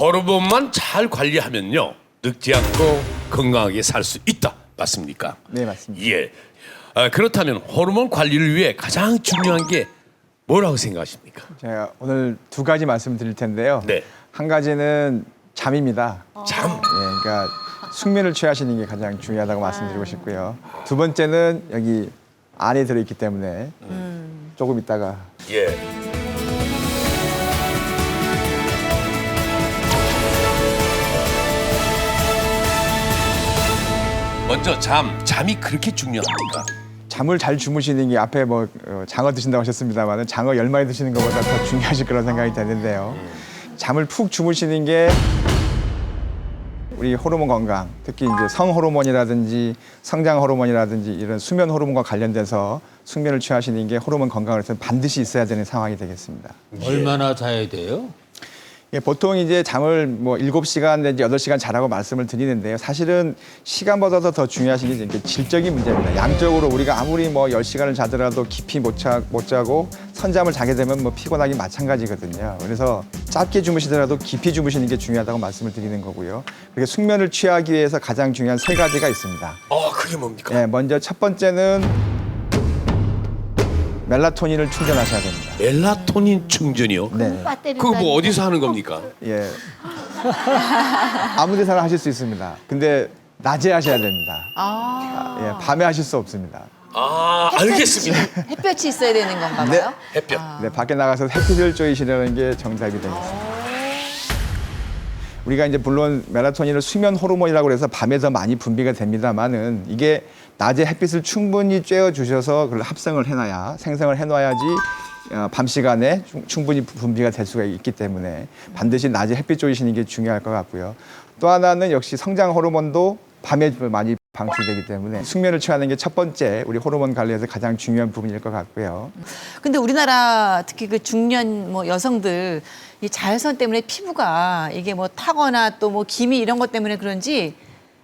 호르몬만 잘 관리하면요 늙지 않고 건강하게 살 수 있다. 맞습니까? 네, 맞습니다. 예. 그렇다면 호르몬 관리를 위해 가장 중요한 게 뭐라고 생각하십니까? 제가 오늘 두 가지 말씀드릴 텐데요. 네. 한 가지는 잠입니다. 잠. 예, 그러니까 숙면을 취하시는 게 가장 중요하다고 말씀드리고 싶고요. 두 번째는 여기 안에 들어있기 때문에 조금 있다가 예. 먼저 잠이 그렇게 중요합니까? 잠을 잘 주무시는 게 앞에 뭐 장어 드신다고 하셨습니다만 장어 10마리 드시는 것보다 더 중요하실 거라는 생각이 드는데요. 잠을 푹 주무시는 게 우리 호르몬 건강, 특히 이제 성 호르몬이라든지 성장 호르몬이라든지 이런 수면 호르몬과 관련돼서 숙면을 취하시는 게 호르몬 건강을 위해서 반드시 있어야 되는 상황이 되겠습니다. 얼마나 자야 돼요? 예, 보통 이제 잠을 뭐 7시간 내지 8시간 자라고 말씀을 드리는데요. 사실은 시간보다도 더 중요하신 게 이제 질적인 문제입니다. 양적으로 우리가 아무리 뭐 10시간을 자더라도 깊이 못 자고 선잠을 자게 되면 뭐 피곤하기 마찬가지거든요. 그래서 짧게 주무시더라도 깊이 주무시는 게 중요하다고 말씀을 드리는 거고요. 그리고 숙면을 취하기 위해서 가장 중요한 세 가지가 있습니다. 그게 뭡니까? 예, 먼저 첫 번째는 멜라토닌을 충전하셔야 됩니다. 멜라토닌 충전이요? 네. 그거 뭐 어디서 하는 겁니까? 예. 아무 데서나 하실 수 있습니다. 근데 낮에 하셔야 됩니다. 예, 밤에 하실 수 없습니다. 알겠습니다. 햇볕이 있어야 되는 건가 네. 봐요? 햇볕. 네, 밖에 나가서 햇빛을 쬐시려는 게 정답이 되겠습니다. 우리가 이제 물론 멜라토닌을 수면 호르몬이라고 해서 밤에 더 많이 분비가 됩니다만은 이게 낮에 햇빛을 충분히 쬐어 주셔서 그걸 합성을 해놔야 생성을 해놔야지 밤 시간에 충분히 분비가 될 수가 있기 때문에 반드시 낮에 햇빛 쬐시는 게 중요할 것 같고요. 또 하나는 역시 성장 호르몬도 밤에 많이 방출되기 때문에 숙면을 취하는 게 첫 번째 우리 호르몬 관리에서 가장 중요한 부분일 것 같고요. 근데 우리나라 특히 그 중년 뭐 여성들 이 자외선 때문에 피부가 이게 뭐 타거나 또 뭐 기미 이런 것 때문에 그런지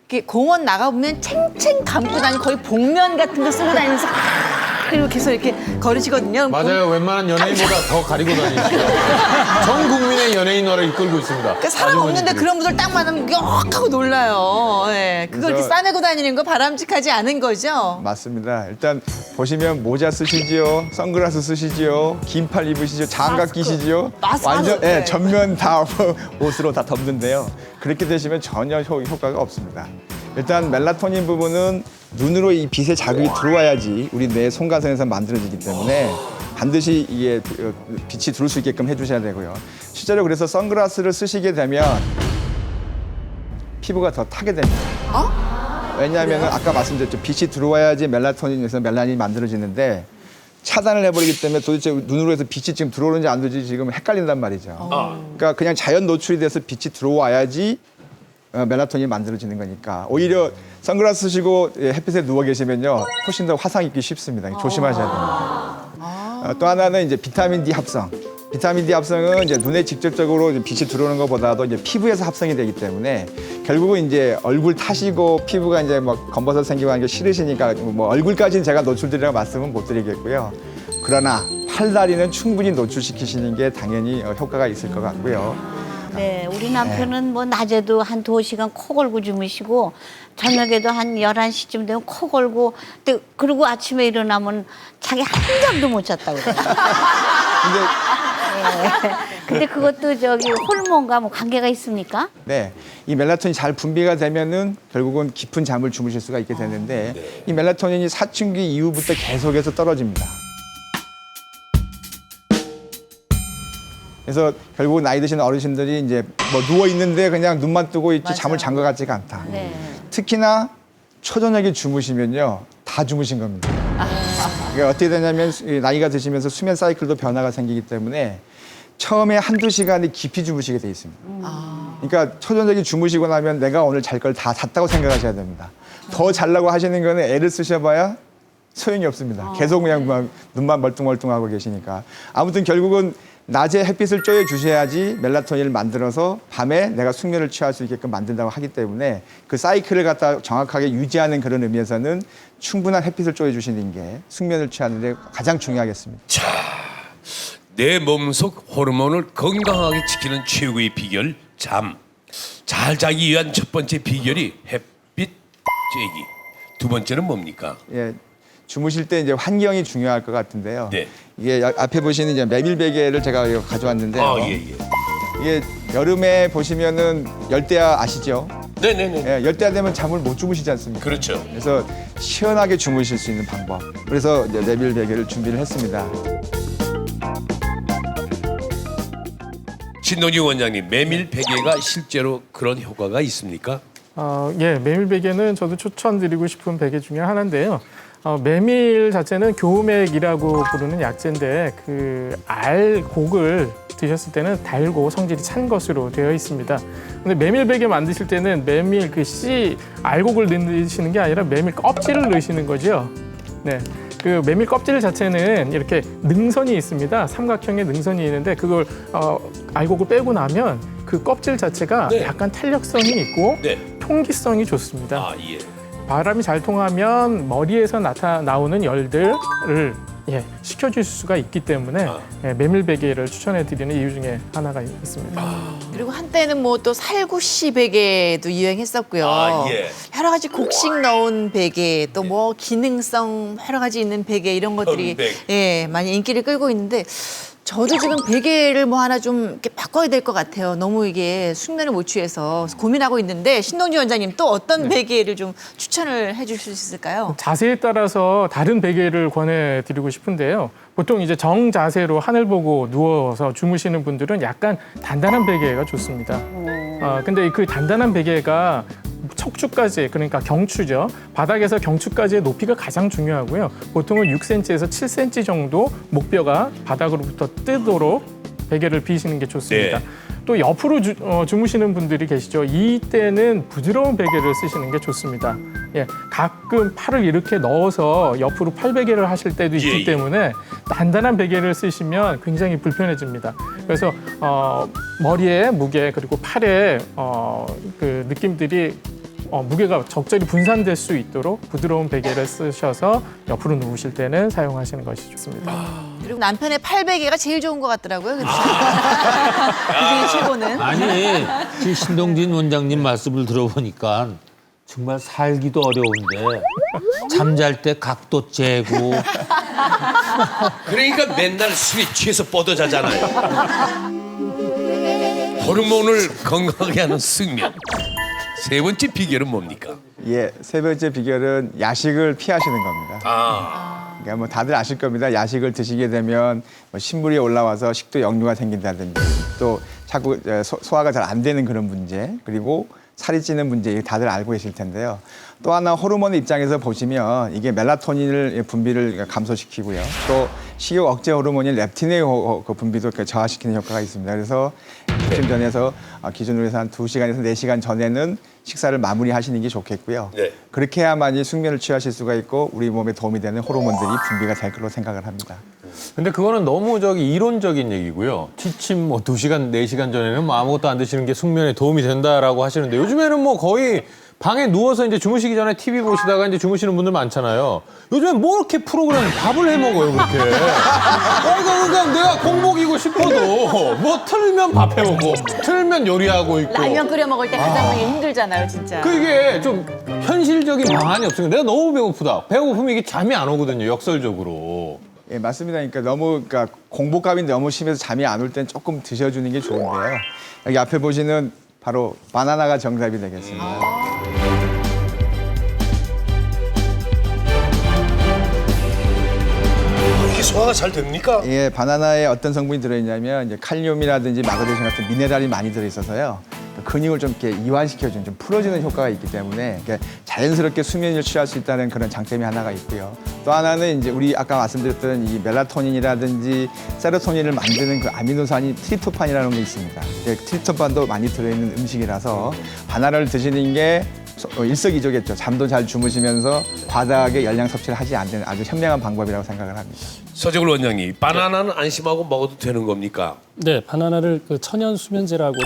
이렇게 공원 나가보면 챙챙 감고 다니는 거의 복면 같은 거 쓰고 다니면서 그리고 계속 이렇게 걸으시거든요. 맞아요. 웬만한 연예인보다 더 가리고 다니시죠. 전 국민의 연예인화를 이끌고 있습니다. 그러니까 사람 없는데 그런 분들 딱 만나면 역 하고 놀라요. 예. 그걸 이렇게 그래서- 싸매고 다니는 거 바람직하지 않은 거죠. 맞습니다. 일단 보시면 모자 쓰시지요, 선글라스 쓰시지요, 긴팔 입으시죠, 장갑 마스크. 끼시지요. 마스크. 완전 네. 전면 다 옷으로 다 덮는데요. 그렇게 되시면 전혀 효과가 없습니다. 일단 멜라토닌 부분은 눈으로 이 빛의 자극이 들어와야지 우리 뇌 송가선에서 만들어지기 때문에 반드시 이게 빛이 들어올 수 있게끔 해주셔야 되고요. 실제로 그래서 선글라스를 쓰시게 되면 피부가 더 타게 됩니다. 왜냐하면 아까 말씀드렸죠. 빛이 들어와야지 멜라토닌에서 멜라닌이 만들어지는데 차단을 해버리기 때문에 도대체 눈으로 해서 빛이 지금 들어오는지 안 들어오는지 지금 헷갈린단 말이죠. 그러니까 그냥 자연 노출이 돼서 빛이 들어와야지 멜라토닌이 만들어지는 거니까 오히려 선글라스 쓰시고 햇빛에 누워 계시면요 훨씬 더 화상 입기 쉽습니다. 조심하셔야 됩니다. 또 하나는 이제 비타민 D 합성. 비타민 D 합성은 이제 눈에 직접적으로 빛이 들어오는 것보다도 이제 피부에서 합성이 되기 때문에 결국은 이제 얼굴 타시고 피부가 이제 막 검버섯 생기고 하는 게 싫으시니까 뭐 얼굴까지는 제가 노출드리라고 말씀은 못 드리겠고요. 그러나 팔다리는 충분히 노출시키시는 게 당연히 효과가 있을 것 같고요. 네, 우리 남편은 뭐 낮에도 한 2시간 코 골고 주무시고 저녁에도 한 11시쯤 되면 코 골고 그리고 아침에 일어나면 자기 한 잠도 못 잤다고 그래요. 근데 그것도 저기 호르몬과 뭐 관계가 있습니까? 네, 이 멜라토닌이 잘 분비가 되면은 결국은 깊은 잠을 주무실 수가 있게 되는데 이 멜라토닌이 사춘기 이후부터 계속해서 떨어집니다. 그래서 결국 나이 드신 어르신들이 이제 뭐 누워 있는데 그냥 눈만 뜨고 있지 잠을 잔 것 같지가 않다. 네. 특히나 초저녁에 주무시면요 다 주무신 겁니다. 그러니까 어떻게 되냐면 나이가 드시면서 수면 사이클도 변화가 생기기 때문에 처음에 한두 시간이 깊이 주무시게 돼 있습니다. 그러니까 초저녁에 주무시고 나면 내가 오늘 잘 걸 다 잤다고 생각하셔야 됩니다. 더 자려고 하시는 거는 애를 쓰셔봐야 소용이 없습니다. 계속 그냥 막 눈만 멀뚱멀뚱하고 계시니까. 아무튼 결국은 낮에 햇빛을 쬐어 주셔야지 멜라토닌을 만들어서 밤에 내가 숙면을 취할 수 있게끔 만든다고 하기 때문에 그 사이클을 갖다 정확하게 유지하는 그런 의미에서는 충분한 햇빛을 쬐어 주시는 게 숙면을 취하는 데 가장 중요하겠습니다. 자, 내 몸속 호르몬을 건강하게 지키는 최고의 비결 잠. 잘 자기 위한 첫 번째 비결이 햇빛 쬐기. 두 번째는 뭡니까? 예, 주무실 때 이제 환경이 중요할 것 같은데요. 네. 이게 앞에 보시는 이제 메밀 베개를 제가 이거 가져왔는데요. 아, 예, 예. 이게 여름에 보시면은 열대야 아시죠? 네네네. 예, 열대야 되면 잠을 못 주무시지 않습니까? 그렇죠. 그래서 시원하게 주무실 수 있는 방법. 그래서 이제 메밀 베개를 준비를 했습니다. 신동진 원장님, 메밀 베개가 실제로 그런 효과가 있습니까? 예, 메밀 베개는 저도 추천드리고 싶은 베개 중에 하나인데요. 메밀 자체는 교맥이라고 부르는 약재인데 그 알곡을 드셨을 때는 달고 성질이 찬 것으로 되어 있습니다. 근데 메밀 베개 만드실 때는 메밀 그 씨 알곡을 넣으시는 게 아니라 메밀 껍질을 넣으시는 거죠. 네. 그 메밀 껍질 자체는 이렇게 능선이 있습니다. 삼각형의 능선이 있는데 그걸 알곡을 빼고 나면 그 껍질 자체가 네. 약간 탄력성이 있고 네. 통기성이 좋습니다. 아, 예. 바람이 잘 통하면 머리에서 나오는 열들을 식혀줄 수가 있기 때문에 메밀 베개를 추천해 드리는 이유 중에 하나가 있습니다. 그리고 한때는 뭐 또 살구씨 베개도 유행했었고요. 아, 예. 여러 가지 곡식 넣은 베개, 또 뭐 기능성 여러 가지 있는 베개 이런 것들이 현백. 많이 인기를 끌고 있는데 저도 지금 베개를 뭐 하나 좀 이렇게 바꿔야 될 것 같아요. 너무 이게 숙면을 못 취해서 고민하고 있는데 신동진 원장님 또 어떤 베개를 좀 추천을 해줄 수 있을까요? 자세에 따라서 다른 베개를 권해드리고 싶은데요. 보통 이제 정자세로 하늘 보고 누워서 주무시는 분들은 약간 단단한 베개가 좋습니다. 근데 그 단단한 베개가 척추까지, 그러니까 경추죠. 바닥에서 경추까지의 높이가 가장 중요하고요. 보통은 6cm에서 7cm 정도 목뼈가 바닥으로부터 뜨도록 베개를 비시는 게 좋습니다. 네. 또 옆으로 주무시는 분들이 계시죠. 이때는 부드러운 베개를 쓰시는 게 좋습니다. 예, 가끔 팔을 이렇게 넣어서 옆으로 팔 베개를 하실 때도 있기 예. 때문에 단단한 베개를 쓰시면 굉장히 불편해집니다. 그래서 머리에 무게 그리고 팔에 그 느낌들이 무게가 적절히 분산될 수 있도록 부드러운 베개를 쓰셔서 옆으로 누우실 때는 사용하시는 것이 좋습니다. 그리고 남편의 팔 베개가 제일 좋은 것 같더라고요. 그래서 그중에 최고는. 아니, 그 신동진 원장님 말씀을 들어보니까 정말 살기도 어려운데 잠잘 때 각도 재고 그러니까 맨날 술에 취해서 뻗어 자잖아요. 호르몬을 건강하게 하는 숙면. 세 번째 비결은 뭡니까? 예, 세 번째 비결은 야식을 피하시는 겁니다. 그러니까 뭐 다들 아실 겁니다. 야식을 드시게 되면 뭐 신물이 올라와서 식도 역류가 생긴다든지 또 자꾸 소화가 잘 안 되는 그런 문제, 그리고 살이 찌는 문제, 다들 알고 계실 텐데요. 또 하나 호르몬 입장에서 보시면 이게 멜라토닌을 분비를 감소시키고요. 또 식욕 억제 호르몬인 렙틴의 분비도 저하시키는 효과가 있습니다. 그래서 아침 전에서 기준으로 해서 한 2시간에서 4시간 전에는 식사를 마무리하시는 게 좋겠고요. 네. 그렇게 해야만이 숙면을 취하실 수가 있고 우리 몸에 도움이 되는 호르몬들이 분비가 될 거로 생각을 합니다. 근데 그거는 너무 이론적인 얘기고요. 취침 뭐 2시간, 4시간 전에는 뭐 아무것도 안 드시는 게 숙면에 도움이 된다라고 하시는데 요즘에는 뭐 거의 방에 누워서 이제 주무시기 전에 TV 보시다가 이제 주무시는 분들 많잖아요. 요즘엔 뭐 이렇게 프로그램 밥을 해 먹어요, 그렇게. 그러니까 내가 공복이고 싶어도 뭐 틀면 밥 해 먹고 틀면 요리하고 있고. 라면 끓여 먹을 때 가장 하기 힘들잖아요, 진짜. 그게 좀 현실적인 방안이 없으니까 내가 너무 배고프다. 배고프면 이게 잠이 안 오거든요, 역설적으로. 예, 맞습니다. 그러니까 공복감이 너무 심해서 잠이 안 올 땐 조금 드셔주는 게 좋은데요. 여기 앞에 보시는 바로 바나나가 정답이 되겠습니다. 이게 소화가 잘 됩니까? 예, 바나나에 어떤 성분이 들어있냐면 이제 칼륨이라든지 마그네슘 같은 미네랄이 많이 들어있어서요. 근육을 좀 이렇게 이완시켜주는, 좀 풀어주는 효과가 있기 때문에 자연스럽게 수면을 취할 수 있다는 그런 장점이 하나가 있고요. 또 하나는 이제 우리 아까 말씀드렸던 이 멜라토닌이라든지 세로토닌을 만드는 그 아미노산이 트립토판이라는 게 있습니다. 트립토판도 많이 들어있는 음식이라서 바나나를 드시는 게 일석이조겠죠. 잠도 잘 주무시면서 과다하게 열량 섭취를 하지 않는 아주 현명한 방법이라고 생각을 합니다. 서재굴 원장님, 바나나는 안심하고 먹어도 되는 겁니까? 네, 바나나를 그 천연 수면제라고도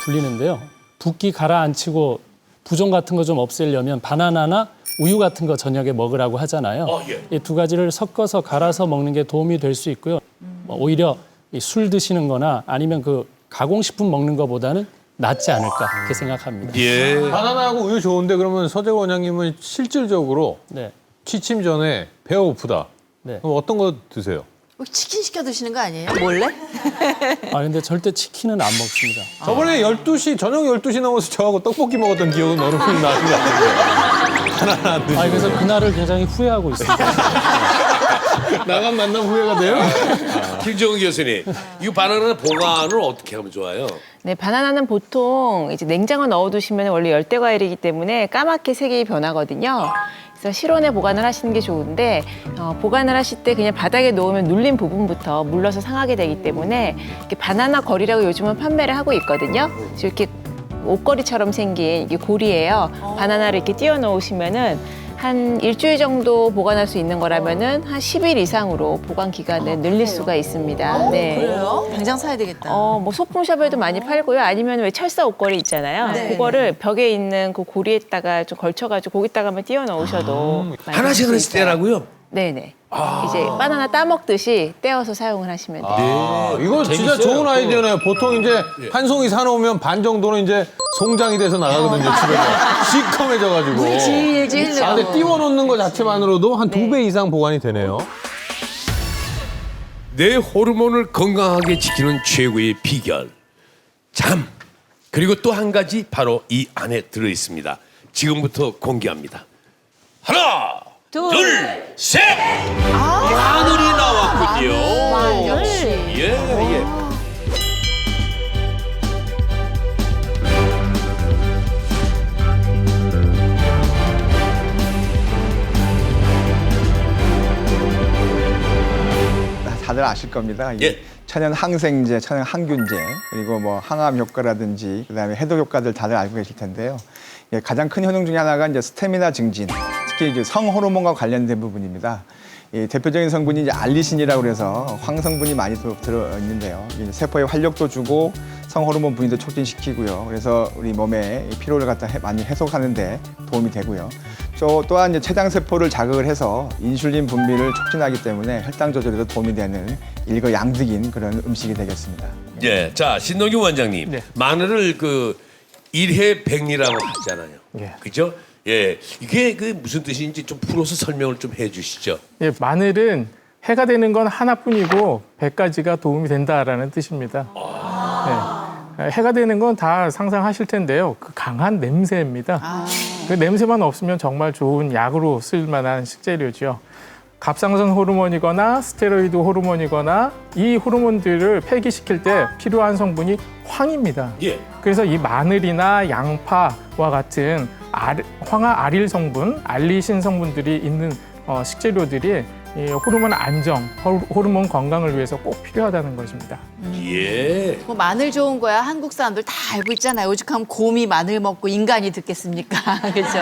불리는데요. 붓기 가라앉히고 부종 같은 거 좀 없애려면 바나나나 우유 같은 거 저녁에 먹으라고 하잖아요. 예. 이 두 가지를 섞어서 갈아서 먹는 게 도움이 될 수 있고요. 오히려 이 술 드시는 거나 아니면 그 가공식품 먹는 것보다는 낫지 않을까 그렇게 생각합니다. 예. 바나나하고 우유 좋은데 그러면 서재 원장님은 실질적으로 네. 취침 전에 배가 고프다. 네. 그럼 어떤 거 드세요? 뭐 치킨 시켜 드시는 거 아니에요? 몰래? 아 근데 절대 치킨은 안 먹습니다. 저번에 12시 저녁 12시 넘어서 저하고 떡볶이 먹었던 기억은 어느 분이 나는 것 같은데. 아 그래서 그날을 굉장히 후회하고 있습니다. 나간 만남 후회가 돼요? 김정은 교수님, 이 바나나 보관을 어떻게 하면 좋아요? 네, 바나나는 보통 이제 냉장고 넣어두시면 원래 열대 과일이기 때문에 까맣게 색이 변하거든요. 그래서 실온에 보관을 하시는 게 좋은데 보관을 하실 때 그냥 바닥에 놓으면 눌린 부분부터 물러서 상하게 되기 때문에 이렇게 바나나 거리라고 요즘은 판매를 하고 있거든요. 그래서 이렇게 옷걸이처럼 생긴 이게 고리예요. 바나나를 이렇게 띄워 놓으시면은 한 일주일 정도 보관할 수 있는 거라면은 한 10일 이상으로 보관 기간을 늘릴 수가 있습니다. 네. 그래요? 당장 사야 되겠다. 뭐 소품샵에도 많이 팔고요. 아니면 왜 철사 옷걸이 있잖아요. 네. 그거를 벽에 있는 그 고리에다가 좀 걸쳐가지고 거기다가만 띄워 넣으셔도 많이 하나씩 쓸 하나씩 수 있어요. 떼라고요? 네네. 이제 바나나 따먹듯이 떼어서 사용을 하시면 돼요. 아, 이거 진짜 재밌어요. 좋은 아이디어네요. 보통 이제 한 송이 사놓으면 반 정도는 이제 송장이 돼서 나가거든요, 집에서. 시커매져가지고. 질질 아, 근데 띄워놓는 것 자체만으로도 한 2배 이상 보관이 되네요. 내 호르몬을 건강하게 지키는 최고의 비결. 잠. 그리고 또 한 가지 바로 이 안에 들어 있습니다. 지금부터 공개합니다. 하나, 둘, 셋! 마늘이 나왔군요. 역시. 예, 예. 다들 아실 겁니다. 이게 예. 천연 항생제, 천연 항균제, 그리고 뭐 항암 효과라든지 그다음에 해독 효과들 다들 알고 계실 텐데요. 예, 가장 큰 효능 중에 하나가 이제 스태미나 증진, 특히 이제 성호르몬과 관련된 부분입니다. 이 대표적인 성분이 이제 알리신이라고 그래서 황성분이 많이 들어 있는데요. 이게 세포의 활력도 주고 성호르몬 분위도 촉진시키고요. 그래서 우리 몸에 이 피로를 갖다 많이 해소하는데 도움이 되고요. 또한 이제 췌장 세포를 자극을 해서 인슐린 분비를 촉진하기 때문에 혈당 조절에도 도움이 되는 일거양득인 그런 음식이 되겠습니다. 예. 자, 신동규 원장님. 네. 마늘을 그 일해백리라고 하잖아요. 예. 그죠? 예. 이게 그 무슨 뜻인지 좀 풀어서 설명을 좀 해 주시죠. 예, 마늘은 해가 되는 건 하나뿐이고 100가지가 도움이 된다라는 뜻입니다. 네. 해가 되는 건 다 상상하실 텐데요. 그 강한 냄새입니다. 그 냄새만 없으면 정말 좋은 약으로 쓸 만한 식재료죠. 갑상선 호르몬이거나 스테로이드 호르몬이거나 이 호르몬들을 폐기시킬 때 필요한 성분이 황입니다. 예. 그래서 이 마늘이나 양파와 같은 황화 아릴 성분, 알리신 성분들이 있는 식재료들이 이 호르몬 안정, 호르몬 건강을 위해서 꼭 필요하다는 것입니다. 예. 뭐 마늘 좋은 거야 한국 사람들 다 알고 있잖아요. 오죽하면 곰이 마늘 먹고 인간이 듣겠습니까? 그렇죠?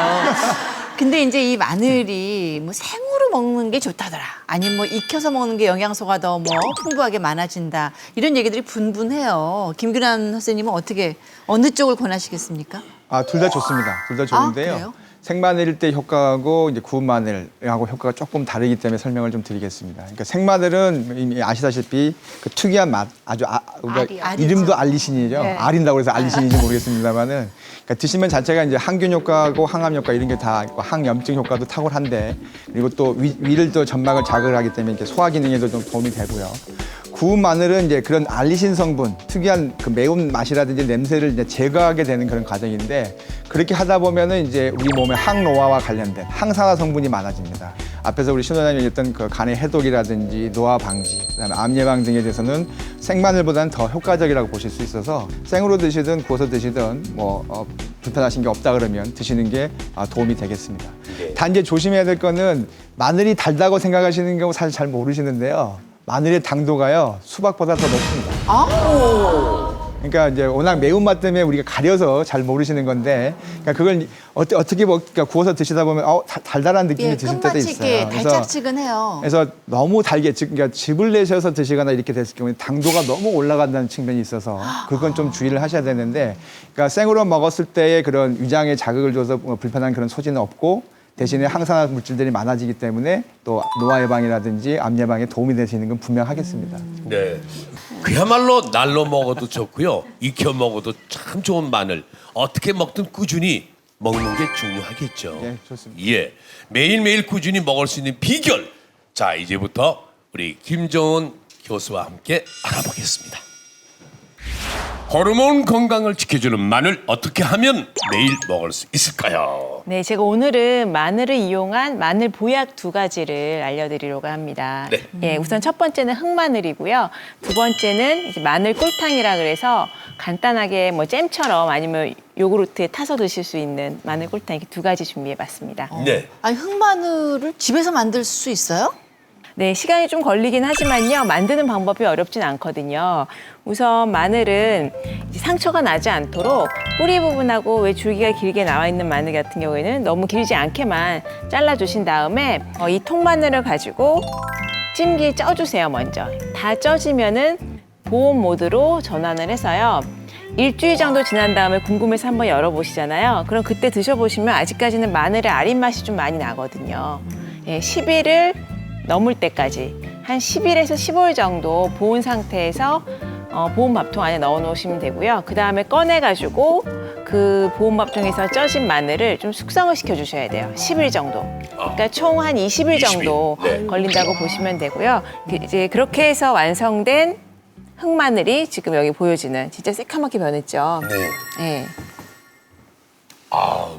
근데 이제 이 마늘이 뭐 생으로 먹는 게 좋다더라. 아니면 뭐 익혀서 먹는 게 영양소가 더 뭐 풍부하게 많아진다. 이런 얘기들이 분분해요. 김규란 선생님은 어떻게 어느 쪽을 권하시겠습니까? 둘 다 좋습니다. 둘 다 좋은데요. 그래요? 생마늘일 때 효과하고 이제 구운 마늘하고 효과가 조금 다르기 때문에 설명을 좀 드리겠습니다. 그러니까 생마늘은 이미 아시다시피 그 특이한 맛, 아주 알이요. 이름도 알리신이죠. 네. 알인다고 해서 알리신인지 모르겠습니다만은 그러니까 드시면 자체가 이제 항균 효과하고 항암 효과 이런 게 다 있고 항염증 효과도 탁월한데 그리고 또 위를 또 점막을 자극을 하기 때문에 이렇게 소화 기능에도 좀 도움이 되고요. 구운 마늘은 이제 그런 알리신 성분, 특이한 그 매운 맛이라든지 냄새를 이제 제거하게 되는 그런 과정인데 그렇게 하다 보면은 이제 우리 몸의 항노화와 관련된 항산화 성분이 많아집니다. 앞에서 우리 신 원장님이 얘기했던 그 간의 해독이라든지 노화 방지, 그다음에 암 예방 등에 대해서는 생마늘보다는 더 효과적이라고 보실 수 있어서 생으로 드시든 구워서 드시든 불편하신 게 없다 그러면 드시는 게 도움이 되겠습니다. 단지 조심해야 될 거는 마늘이 달다고 생각하시는 경우 사실 잘 모르시는데요. 마늘의 당도가요 수박보다 더 높습니다. 그러니까 이제 워낙 매운맛 때문에 우리가 가려서 잘 모르시는 건데, 그러니까 그걸 어떻게 그러니까 구워서 드시다 보면 달달한 느낌이 예, 드실 때도 끝맛이 있어요. 있게 달짝지근해요. 그래서 너무 달게 그러니까 즙을 내셔서 드시거나 이렇게 됐을 경우에 당도가 너무 올라간다는 측면이 있어서 그건 좀 주의를 하셔야 되는데, 그러니까 생으로 먹었을 때의 그런 위장에 자극을 줘서 불편한 그런 소지는 없고. 대신에 항산화 물질들이 많아지기 때문에 또 노화 예방이라든지 암 예방에 도움이 될 수 있는 건 분명하겠습니다. 네. 그야말로 날로 먹어도 좋고요. 익혀 먹어도 참 좋은 마늘. 어떻게 먹든 꾸준히 먹는 게 중요하겠죠. 네, 좋습니다. 예. 매일매일 꾸준히 먹을 수 있는 비결. 자, 이제부터 우리 김정은 교수와 함께 알아보겠습니다. 호르몬 건강을 지켜주는 마늘 어떻게 하면 매일 먹을 수 있을까요? 네, 제가 오늘은 마늘을 이용한 마늘 보약 2가지를 알려드리려고 합니다. 네. 예, 우선 첫 번째는 흑마늘이고요. 두 번째는 이제 마늘 꿀탕이라 그래서 간단하게 뭐 잼처럼 아니면 요구르트에 타서 드실 수 있는 마늘 꿀탕 이렇게 2가지 준비해봤습니다. 네. 아니 흑마늘을 집에서 만들 수 있어요? 네, 시간이 좀 걸리긴 하지만요. 만드는 방법이 어렵진 않거든요. 우선 마늘은 이제 상처가 나지 않도록 뿌리 부분하고 왜 줄기가 길게 나와 있는 마늘 같은 경우에는 너무 길지 않게만 잘라주신 다음에 이 통마늘을 가지고 찜기에 쪄주세요, 먼저. 다 쪄지면은 보온 모드로 전환을 해서요. 일주일 정도 지난 다음에 궁금해서 한번 열어보시잖아요. 그럼 그때 드셔보시면 아직까지는 마늘의 아린 맛이 좀 많이 나거든요. 예, 10일을 넘을 때까지 한 10일에서 15일 정도 보온 상태에서 보온 밥통 안에 넣어 놓으시면 되고요. 그 다음에 꺼내가지고 그 보온 밥통에서 쪄진 마늘을 좀 숙성을 시켜 주셔야 돼요. 10일 정도. 그러니까 총 한 20일 정도 20일. 네. 걸린다고 보시면 되고요. 이제 그렇게 해서 완성된 흑마늘이 지금 여기 보여지는 진짜 새카맣게 변했죠. 네. 네. 아우,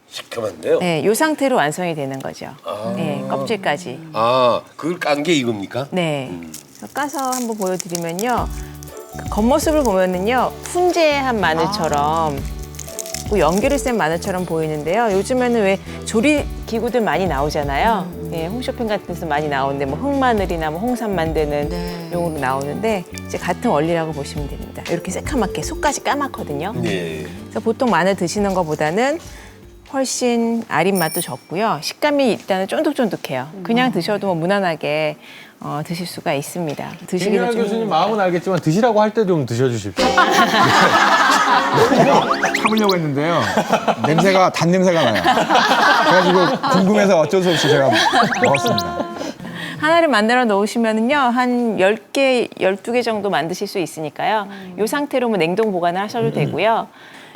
시큼한데요. 네, 이 상태로 완성이 되는 거죠. 네, 껍질까지. 아, 그걸 깐 게 이겁니까? 네. 그래서 까서 한번 보여드리면요. 그 겉모습을 보면은요, 훈제한 마늘처럼 또 연기를 센 마늘처럼 보이는데요. 요즘에는 왜 조리 기구들 많이 나오잖아요. 예, 홈쇼핑 같은 데서 많이 나오는데 뭐 흑마늘이나 뭐 홍삼 만드는 용으로 나오는데 이제 같은 원리라고 보시면 됩니다. 이렇게 새카맣게 속까지 까맣거든요. 네. 그래서 보통 마늘 드시는 것보다는 훨씬 아린 맛도 적고요. 식감이 일단은 쫀득쫀득해요. 그냥 드셔도 뭐 무난하게 드실 수가 있습니다. 드시기는 김연아 좀 교수님 마음은 알겠지만 드시라고 할 때 좀 드셔주십시오. 참으려고 했는데요. 냄새가 단 냄새가 나요. 그래가지고 궁금해서 어쩔 수 없이 제가 먹었습니다. 하나를 만들어 놓으시면은요, 한 10개, 12개 정도 만드실 수 있으니까요. 이 상태로 뭐 냉동 보관을 하셔도 되고요.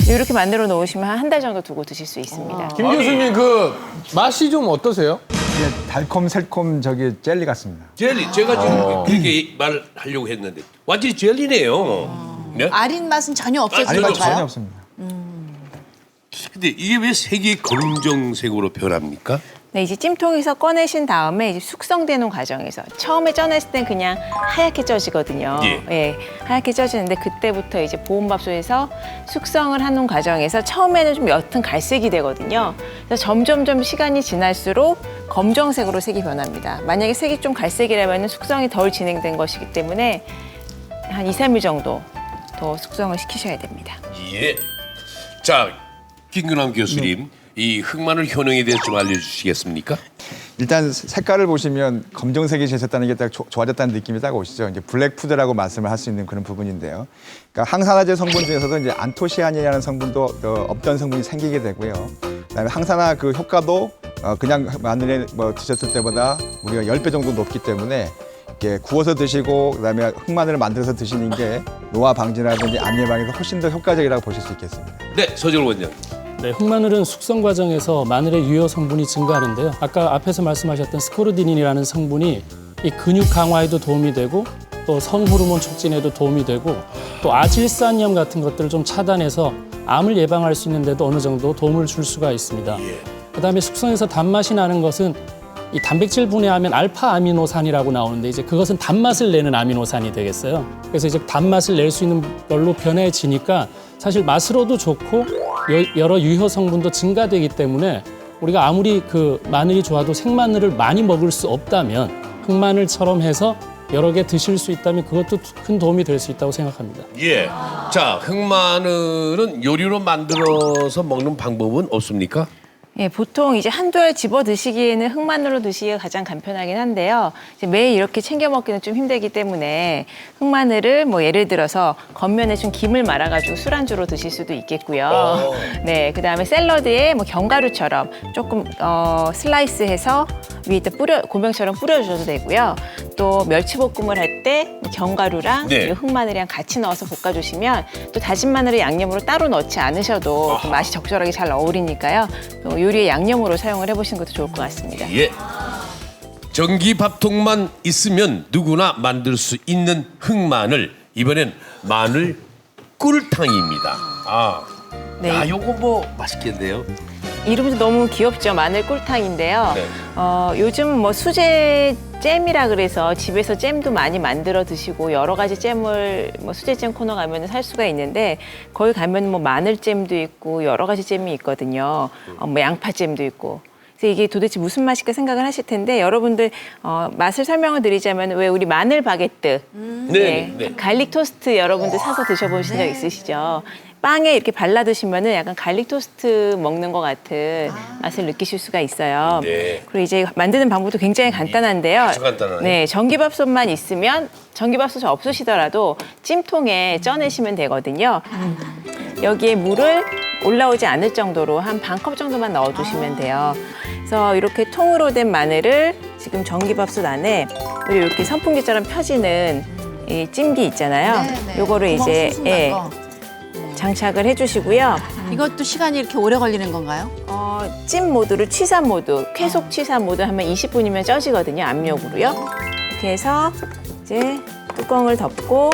이렇게 만들어 놓으시면 한 달 정도 두고 드실 수 있습니다. 김 교수님 그 맛이 좀 어떠세요? 이게 달콤 저기 젤리 같습니다. 젤리. 제가 지금 그렇게 말하려고 했는데 완전히 젤리네요. 네? 아린 맛은 전혀 없어진 아린 맛 건가요? 전혀 없습니다. 근데 이게 왜 색이 검정색으로 변합니까? 네, 이제 찜통에서 꺼내신 다음에 이제 숙성되는 과정에서 처음에 쪄냈을 땐 그냥 하얗게 쪄지거든요. 예. 하얗게 쪄지는데 그때부터 이제 보온밥솥에서 숙성을 하는 과정에서 처음에는 좀 옅은 갈색이 되거든요. 그래서 점점점 시간이 지날수록 검정색으로 색이 변합니다. 만약에 색이 좀 갈색이라면 숙성이 덜 진행된 것이기 때문에 한 2, 3일 정도 더 숙성을 시키셔야 됩니다. 예. 자, 김근남 교수님, 이 흑마늘 효능에 대해서 좀 알려주시겠습니까? 일단 색깔을 보시면 검정색이 되셨다는 게 딱 좋아졌다는 느낌이 딱 오시죠. 이제 블랙푸드라고 말씀을 할 수 있는 그런 부분인데요. 그러니까 항산화제 성분 중에서도 이제 안토시아닌이라는 성분도 없던 성분이 생기게 되고요. 그다음에 항산화 그 효과도 그냥 마늘에 뭐 드셨을 때보다 우리가 10배 정도 높기 때문에 이렇게 구워서 드시고 그다음에 흑마늘을 만들어서 드시는 게 노화 방지라든지 암 예방에서 훨씬 더 효과적이라고 보실 수 있겠습니다. 네, 서정훈 원장. 네, 흑마늘은 숙성 과정에서 마늘의 유효 성분이 증가하는데요. 아까 앞에서 말씀하셨던 스코르디닌이라는 성분이 이 근육 강화에도 도움이 되고 또 성호르몬 촉진에도 도움이 되고 또 아질산염 같은 것들을 좀 차단해서 암을 예방할 수 있는 데도 어느 정도 도움을 줄 수가 있습니다. 그다음에 숙성해서 단맛이 나는 것은 이 단백질 분해하면 알파 아미노산이라고 나오는데 이제 그것은 단맛을 내는 아미노산이 되겠어요. 그래서 이제 단맛을 낼 수 있는 걸로 변해지니까 사실 맛으로도 좋고 여러 유효 성분도 증가되기 때문에 우리가 아무리 그 마늘이 좋아도 생마늘을 많이 먹을 수 없다면 흑마늘처럼 해서 여러 개 드실 수 있다면 그것도 큰 도움이 될 수 있다고 생각합니다. 예. 자, 흑마늘은 요리로 만들어서 먹는 방법은 없습니까? 예, 보통 이제 한두 알 집어 드시기에는 흑마늘로 드시기가 가장 간편하긴 한데요. 이제 매일 이렇게 챙겨 먹기는 좀 힘들기 때문에 흑마늘을 뭐 예를 들어서 겉면에 좀 김을 말아가지고 술안주로 드실 수도 있겠고요. 네, 그다음에 샐러드에 뭐 견과류처럼 조금 슬라이스해서 위에다 고명처럼 뿌려주셔도 되고요. 또 멸치볶음을 할 때 견과류랑 네. 그리고 흑마늘이랑 같이 넣어서 볶아주시면 또 다진 마늘을 양념으로 따로 넣지 않으셔도 또 맛이 적절하게 잘 어우리니까요. 또 요리의 양념으로 사용을 해보시는 것도 좋을 것 같습니다. 예. 전기밥통만 있으면 누구나 만들 수 있는 흑마늘. 이번엔 마늘 꿀탕입니다. 아, 네. 야, 요거 뭐 맛있겠네요. 이름도 너무 귀엽죠. 마늘 꿀탕인데요. 네. 요즘 뭐 수제 잼이라 그래서 집에서 잼도 많이 만들어 드시고 여러 가지 잼을 뭐 수제잼 코너 가면 살 수가 있는데 거기 가면 뭐 마늘잼도 있고 여러 가지 잼이 있거든요. 뭐 양파잼도 있고. 그래서 이게 도대체 무슨 맛일까 생각을 하실 텐데 여러분들 맛을 설명을 드리자면 왜 우리 마늘 바게트, 네, 네. 갈릭 토스트 여러분들 사서 드셔보신 적 있으시죠? 빵에 이렇게 발라 드시면은 약간 갈릭 토스트 먹는 것 같은 맛을 느끼실 수가 있어요. 네. 그리고 이제 만드는 방법도 굉장히 간단한데요. 아주 간단하네. 네, 전기밥솥만 있으면 전기밥솥이 없으시더라도 찜통에 쪄내시면 되거든요. 여기에 물을 올라오지 않을 정도로 한 반 컵 정도만 넣어주시면 돼요. 그래서 이렇게 통으로 된 마늘을 지금 전기밥솥 안에 우리 이렇게 선풍기처럼 펴지는 이 찜기 있잖아요. 요거를 이제 장착을 해주시고요. 이것도 시간이 이렇게 오래 걸리는 건가요? 찜 모드를 취사 모드, 쾌속 취사 모드 하면 20분이면 쪄지거든요. 압력으로요. 이렇게 해서 이제 뚜껑을 덮고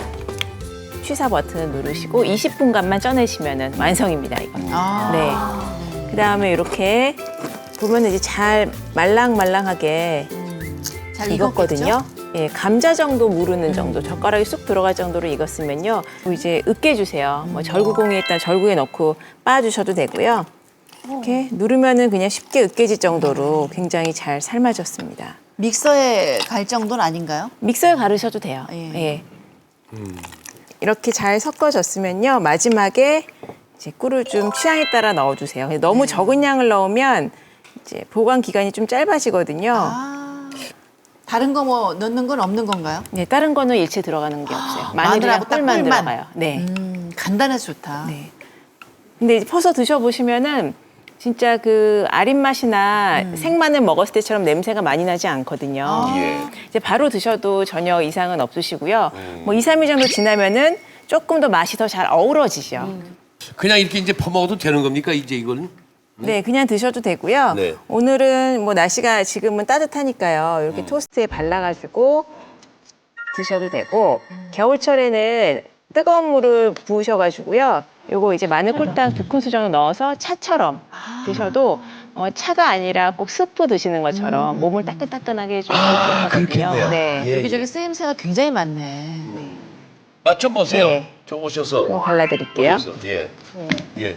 취사 버튼을 누르시고 20분간만 쪄내시면 완성입니다. 이거. 네. 그 다음에 이렇게 보면 이제 잘 말랑말랑하게 잘 익었거든요. 예, 감자 정도 무르는 정도, 젓가락이 쑥 들어갈 정도로 익었으면요. 이제 으깨주세요. 뭐 절구공에 일단 절구에 넣고 빻아주셔도 되고요. 이렇게 누르면은 그냥 쉽게 으깨질 정도로 굉장히 잘 삶아졌습니다. 믹서에 갈 정도는 아닌가요? 믹서에 가르셔도 돼요. 예. 이렇게 잘 섞어졌으면요. 마지막에 이제 꿀을 좀 취향에 따라 넣어주세요. 너무 적은 양을 넣으면 이제 보관 기간이 좀 짧아지거든요. 다른 거 뭐 넣는 건 없는 건가요? 네, 다른 거는 일체 들어가는 게 없어요. 마늘이랑 마늘하고 딱 꿀만 꿀만. 들어가요. 네. 간단해서 좋다. 네. 근데 이제 퍼서 드셔보시면은 진짜 그 아린 맛이나 생마늘 먹었을 때처럼 냄새가 많이 나지 않거든요. 예. 이제 바로 드셔도 전혀 이상은 없으시고요. 뭐 2, 3일 정도 지나면은 조금 더 맛이 더 잘 어우러지죠. 그냥 이렇게 이제 퍼먹어도 되는 겁니까? 이제 이거는? 네, 그냥 드셔도 되고요. 네. 오늘은 뭐 날씨가 지금은 따뜻하니까요. 이렇게 토스트에 발라가지고 드셔도 되고 겨울철에는 뜨거운 물을 부으셔가지고요. 요거 이제 마늘 꿀탕 2큰술 정도 넣어서 차처럼 드셔도 차가 아니라 꼭 스프 드시는 것처럼 몸을 따끈따끈하게 해주는 거거든요. 네. 여기저기 쓰임새가 굉장히 많네. 맛 좀 보세요. 네. 좀 오셔서. 이거 발라드릴게요. 오셔서. 예. 예.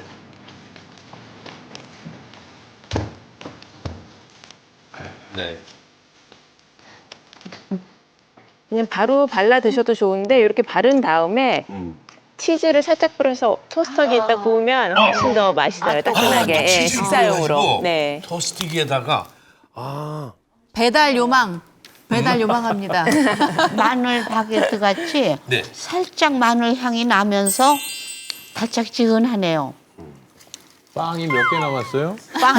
네. 그냥 바로 발라 드셔도 좋은데 이렇게 바른 다음에 치즈를 살짝 뿌려서 토스터기에 딱 구우면 훨씬 더 맛있어요. 따끈하게. 예, 식사용으로. 네. 토스트기에다가 배달 요망. 배달 요망합니다. 마늘 바게트 같이 네. 살짝 마늘 향이 나면서 달짝지근하네요. 빵이 몇 개 남았어요? 빵.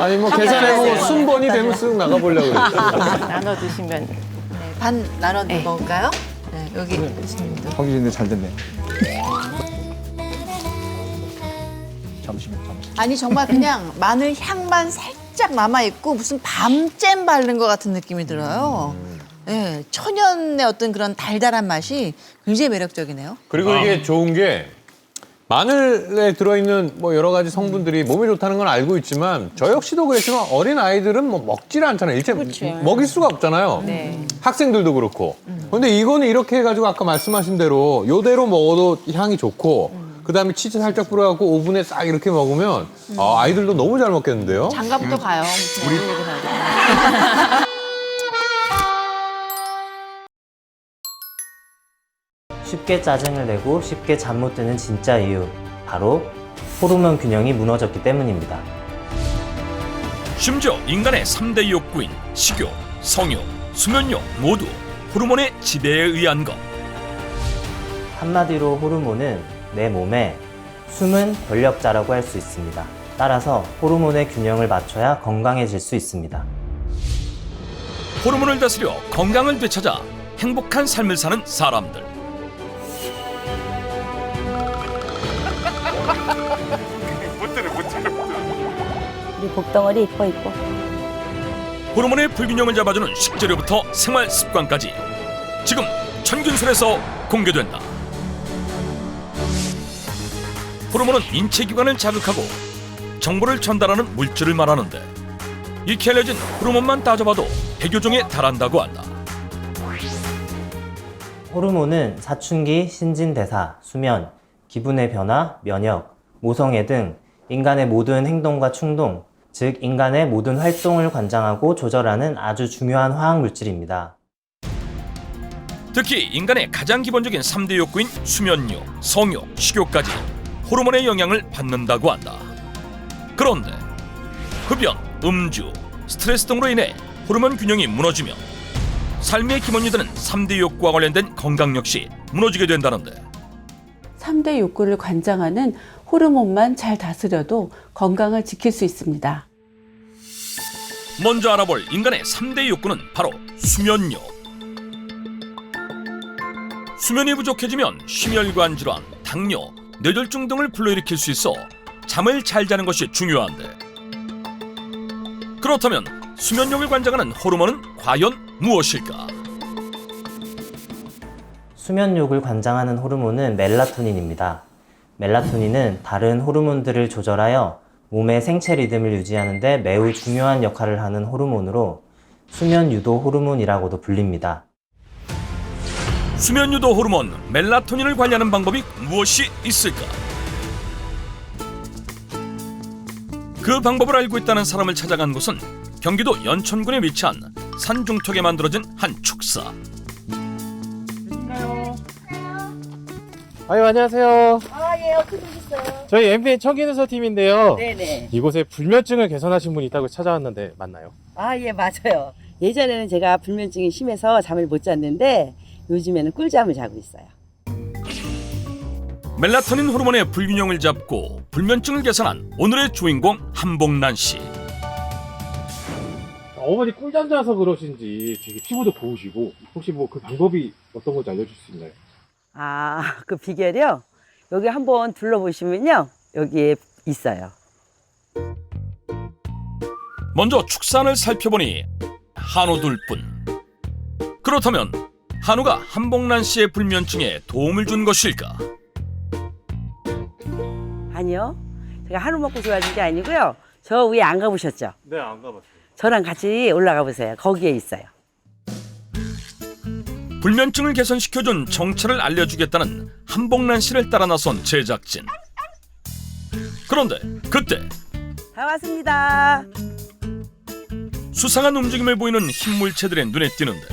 아니 뭐 계산해보고 순번이 되면 쓱 나가보려고 그랬어요. 나눠 드시면. 반 나눠 먹을까요? 네, 여기 있습니다. 허기진데 잘 됐네. 잠시만요. 아니 정말 그냥 마늘 향만 살짝 남아 있고 무슨 밤잼 바른 것 같은 느낌이 들어요. 네, 천연의 어떤 그런 달달한 맛이 굉장히 매력적이네요. 그리고 이게 좋은 게 마늘에 들어있는 뭐 여러 가지 성분들이 몸에 좋다는 건 알고 있지만 저 역시도 그렇지만 어린 아이들은 뭐 먹지를 않잖아요. 일체 먹일 수가 없잖아요. 네. 학생들도 그렇고. 근데 이거는 이렇게 해가지고 아까 말씀하신 대로 요대로 먹어도 향이 좋고 그다음에 치즈 살짝 뿌려갖고 오븐에 싹 이렇게 먹으면 아이들도 너무 잘 먹겠는데요. 장갑부터 가요. 무슨 얘기 나요? 쉽게 짜증을 내고 쉽게 잠 못 드는 진짜 이유 바로 호르몬 균형이 무너졌기 때문입니다. 심지어 인간의 3대 욕구인 식욕, 성욕, 수면욕 모두 호르몬의 지배에 의한 것. 한마디로 호르몬은 내 몸의 숨은 권력자라고 할 수 있습니다. 따라서 호르몬의 균형을 맞춰야 건강해질 수 있습니다. 호르몬을 다스려 건강을 되찾아 행복한 삶을 사는 사람들. 우리 복덩어리 이뻐. 호르몬의 불균형을 잡아주는 식재료부터 생활 습관까지 지금 천균설에서 공개된다. 호르몬은 인체기관을 자극하고 정보를 전달하는 물질을 말하는데 익히 알려진 호르몬만 따져봐도 100여 종에 달한다고 한다. 호르몬은 사춘기, 신진대사, 수면, 기분의 변화, 면역, 모성애 등 인간의 모든 행동과 충동, 즉 인간의 모든 활동을 관장하고 조절하는 아주 중요한 화학 물질입니다. 특히 인간의 가장 기본적인 3대 욕구인 수면욕, 성욕, 식욕까지 호르몬의 영향을 받는다고 한다. 그런데 흡연, 음주, 스트레스 등으로 인해 호르몬 균형이 무너지며 삶의 기본이 되는 3대 욕구와 관련된 건강 역시 무너지게 된다는데 3대 욕구를 관장하는 호르몬만 잘 다스려도 건강을 지킬 수 있습니다. 먼저 알아볼 인간의 3대 욕구는 바로 수면욕. 수면이 부족해지면 심혈관 질환, 당뇨, 뇌졸중 등을 불러일으킬 수 있어 잠을 잘 자는 것이 중요한데 그렇다면 수면욕을 관장하는 호르몬은 과연 무엇일까? 수면욕을 관장하는 호르몬은 멜라토닌입니다. 멜라토닌은 다른 호르몬들을 조절하여 몸의 생체 리듬을 유지하는 데 매우 중요한 역할을 하는 호르몬으로 수면 유도 호르몬이라고도 불립니다. 수면 유도 호르몬 멜라토닌을 관리하는 방법이 무엇이 있을까? 그 방법을 알고 있다는 사람을 찾아간 곳은 경기도 연천군에 위치한 산중턱에 만들어진 한 축사. 아유, 안녕하세요. 예, 어떻게 오셨어요? 저희 MBN 청기누서 팀인데요. 네네. 이곳에 불면증을 개선하신 분이 있다고 찾아왔는데 맞나요? 예, 맞아요. 예전에는 제가 불면증이 심해서 잠을 못 잤는데 요즘에는 꿀잠을 자고 있어요. 멜라토닌 호르몬의 불균형을 잡고 불면증을 개선한 오늘의 주인공 한복란 씨. 어머니 꿀잠 자서 그러신지 되게 피부도 고우시고 혹시 뭐 그 방법이 어떤 건지 알려줄 수 있나요? 그 비결이요? 여기 한번 둘러보시면요. 여기에 있어요. 먼저 축산을 살펴보니 한우들 뿐. 그렇다면 한우가 한복란 씨의 불면증에 도움을 준 것일까? 아니요. 제가 한우 먹고 좋아진 게 아니고요. 저 위에 안 가보셨죠? 네, 안 가봤어요. 저랑 같이 올라가 보세요. 거기에 있어요. 불면증을 개선시켜준 정체를 알려주겠다는 한복란 씨를 따라 나선 제작진. 그런데 그때 다 왔습니다. 수상한 움직임을 보이는 흰물체들의 눈에 띄는데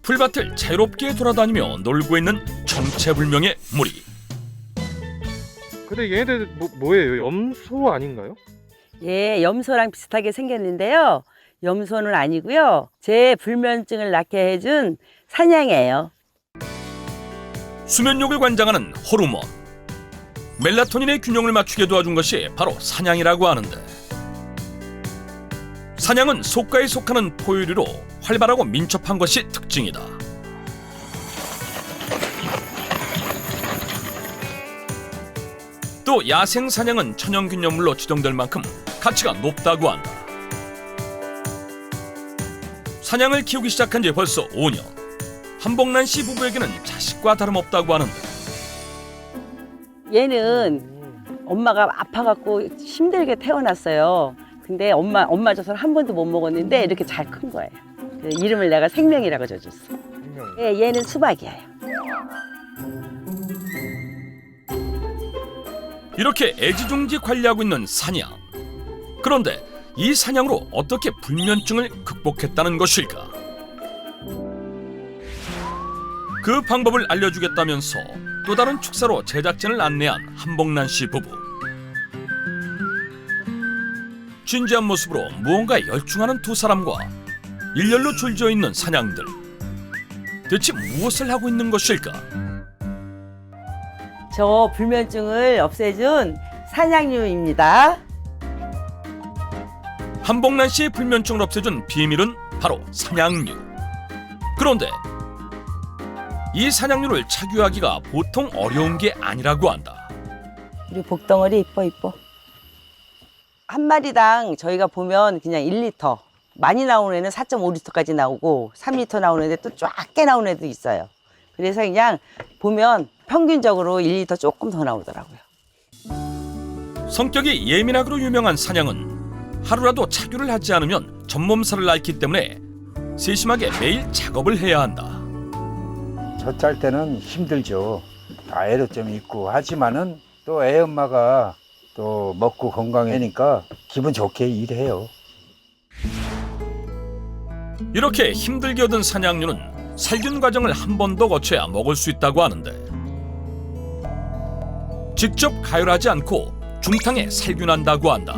풀밭을 자유롭게 돌아다니며 놀고 있는 정체불명의 무리. 근데 얘네들 뭐예요? 염소 아닌가요? 예, 염소랑 비슷하게 생겼는데요. 염소는 아니고요. 제 불면증을 낫게 해준 사냥이에요. 수면욕을 관장하는 호르몬 멜라토닌의 균형을 맞추게 도와준 것이 바로 사냥이라고 하는데 사냥은 속가에 속하는 포유류로 활발하고 민첩한 것이 특징이다. 또 야생 사냥은 천연균열물로 지정될 만큼 가치가 높다고 한다. 사냥을 키우기 시작한 지 벌써 5년. 한복란 씨 부부에게는 자식과 다름없다고 하는데 얘는 엄마가 아파갖고 힘들게 태어났어요. 근데 엄마 젖을 한 번도 못 먹었는데 이렇게 잘 큰 거예요. 이름을 내가 생명이라고 져줬어. 예, 얘는 수박이에요. 이렇게 애지중지 관리하고 있는 사냥. 그런데 이 사냥으로 어떻게 불면증을 극복했다는 것일까? 그 방법을 알려주겠다면서 또 다른 축사로 제작진을 안내한 한복란 씨 부부. 진지한 모습으로 무언가에 열중하는 두 사람과 일렬로 줄지어 있는 사냥들. 대체 무엇을 하고 있는 것일까? 저 불면증을 없애준 산양류입니다. 한복란 씨의 불면증을 없애준 비밀은 바로 산양류. 그런데 이 산양류를 착유하기가 보통 어려운 게 아니라고 한다. 우리 복덩어리 이뻐. 한 마리당 저희가 보면 그냥 1리터. 많이 나오는 애는 4.5리터까지 나오고 3리터 나오는 애도 또 쫙게 나오는 애도 있어요. 그래서 그냥 보면 평균적으로 1리터 조금 더 나오더라고요. 성격이 예민하기로 유명한 산양은 하루라도 착유를 하지 않으면 전몸살을 앓기 때문에 세심하게 매일 작업을 해야 한다. 젖잘 때는 힘들죠. 다 애로점이 있고 하지만은 또 애 엄마가 또 먹고 건강하니까 기분 좋게 일해요. 이렇게 힘들게 얻은 산양류는 살균 과정을 한 번 더 거쳐야 먹을 수 있다고 하는데 직접 가열하지 않고 중탕에 살균한다고 한다.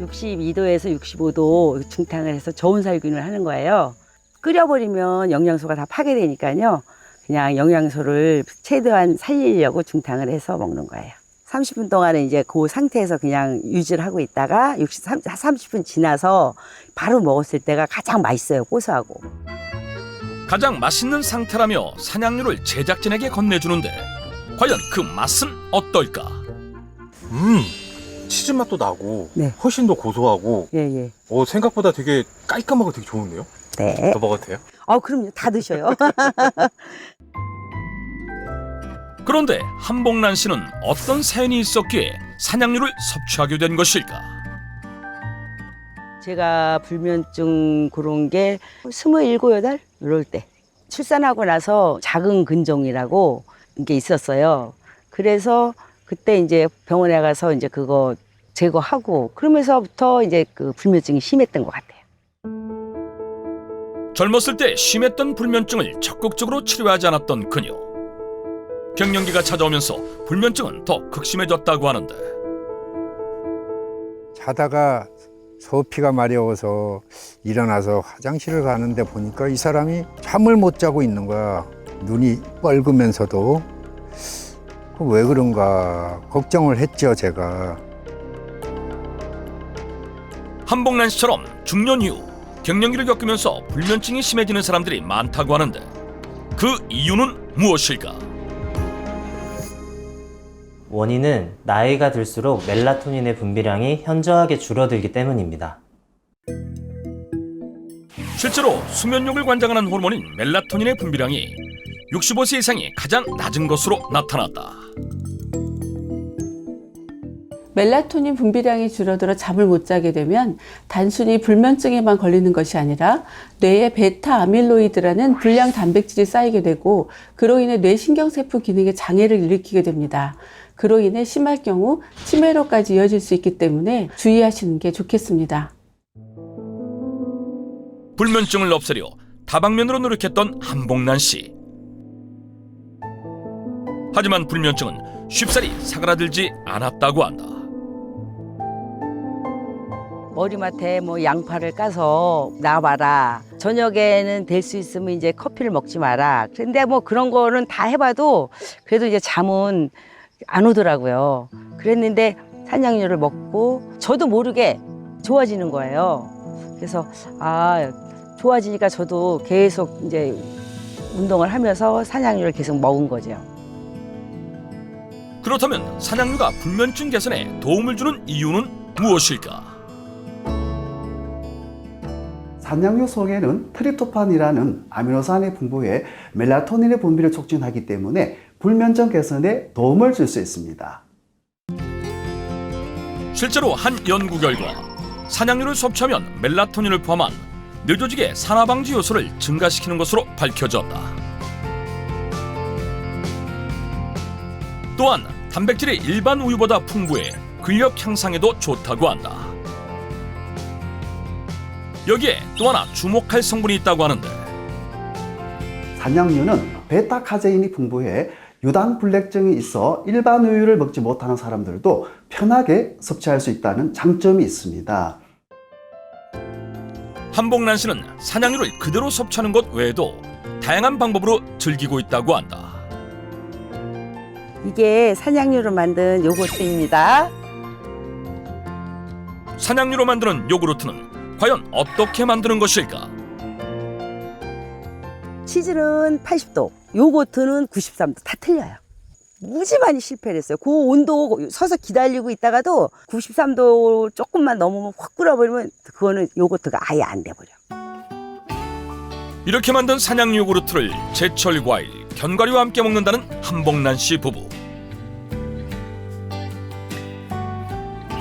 62도에서 65도 중탕을 해서 저온 살균을 하는 거예요. 끓여버리면 영양소가 다 파괴되니까요. 그냥 영양소를 최대한 살리려고 중탕을 해서 먹는 거예요. 30분 동안은 이제 그 상태에서 그냥 유지를 하고 있다가 30분 지나서 바로 먹었을 때가 가장 맛있어요. 고소하고. 가장 맛있는 상태라며 산양류를 제작진에게 건네주는데 과연 그 맛은 어떨까? 치즈 맛도 나고 네. 훨씬 더 고소하고 예. 생각보다 되게 깔끔하고 되게 좋은데요? 네. 더 먹어도 돼요? 그럼요. 다 드셔요. 그런데 한복란 씨는 어떤 사연이 있었기에 산양류를 섭취하게 된 것일까? 제가 불면증 그런 게 27, 8 이럴 때 출산하고 나서 작은 근종이라고 게 있었어요. 그래서 그때 이제 병원에 가서 이제 그거 제거하고 그러면서부터 이제 그 불면증이 심했던 것 같아요. 젊었을 때 심했던 불면증을 적극적으로 치료하지 않았던 그녀. 갱년기가 찾아오면서 불면증은 더 극심해졌다고 하는데 자다가 소피가 마려워서 일어나서 화장실을 가는데 보니까 이 사람이 잠을 못 자고 있는 거야. 눈이 뻘겋면서도 왜 그런가 걱정을 했죠, 제가. 한복란 씨처럼 중년 이후 갱년기를 겪으면서 불면증이 심해지는 사람들이 많다고 하는데 그 이유는 무엇일까? 원인은 나이가 들수록 멜라토닌의 분비량이 현저하게 줄어들기 때문입니다. 실제로 수면욕을 관장하는 호르몬인 멜라토닌의 분비량이 65세 이상이 가장 낮은 것으로 나타났다. 멜라토닌 분비량이 줄어들어 잠을 못 자게 되면 단순히 불면증에만 걸리는 것이 아니라 뇌에 베타 아밀로이드라는 불량 단백질이 쌓이게 되고 그로 인해 뇌신경세포 기능에 장애를 일으키게 됩니다. 그로 인해 심할 경우 치매로까지 이어질 수 있기 때문에 주의하시는 게 좋겠습니다. 불면증을 없애려 다방면으로 노력했던 한복란 씨. 하지만 불면증은 쉽사리 사그라들지 않았다고 한다. 머리맡에 뭐 양파를 까서 놔봐라. 저녁에는 될 수 있으면 이제 커피를 먹지 마라. 근데 뭐 그런 거는 다 해봐도 그래도 이제 잠은 안 오더라고요. 그랬는데 산양류를 먹고 저도 모르게 좋아지는 거예요. 그래서 좋아지니까 저도 계속 이제 운동을 하면서 산양류를 계속 먹은 거죠. 그렇다면 산양류가 불면증 개선에 도움을 주는 이유는 무엇일까? 산양류 속에는 트립토판이라는 아미노산이 풍부해 멜라토닌의 분비를 촉진하기 때문에 불면증 개선에 도움을 줄 수 있습니다. 실제로 한 연구 결과 산양류를 섭취하면 멜라토닌을 포함한 뇌조직의 산화방지 요소를 증가시키는 것으로 밝혀졌다. 또한 단백질이 일반 우유보다 풍부해 근력 향상에도 좋다고 한다. 여기에 또 하나 주목할 성분이 있다고 하는데 산양류는 베타카제인이 풍부해 유당불내증이 있어 일반 우유를 먹지 못하는 사람들도 편하게 섭취할 수 있다는 장점이 있습니다. 한복란 씨는 산양유를 그대로 섭취하는 것 외에도 다양한 방법으로 즐기고 있다고 한다. 이게 산양유로 만든 요거트입니다. 산양유로 만드는 요구르트는 과연 어떻게 만드는 것일까? 치즈는 80도, 요거트는 93도 다 틀려요. 무지 많이 실패를 했어요. 그 온도 서서 기다리고 있다가도 93도 조금만 넘으면 확 끓어버리면 그거는 요거트가 아예 안 돼버려. 이렇게 만든 산양 요구르트를 제철 과일, 견과류와 함께 먹는다는 한복란 씨 부부.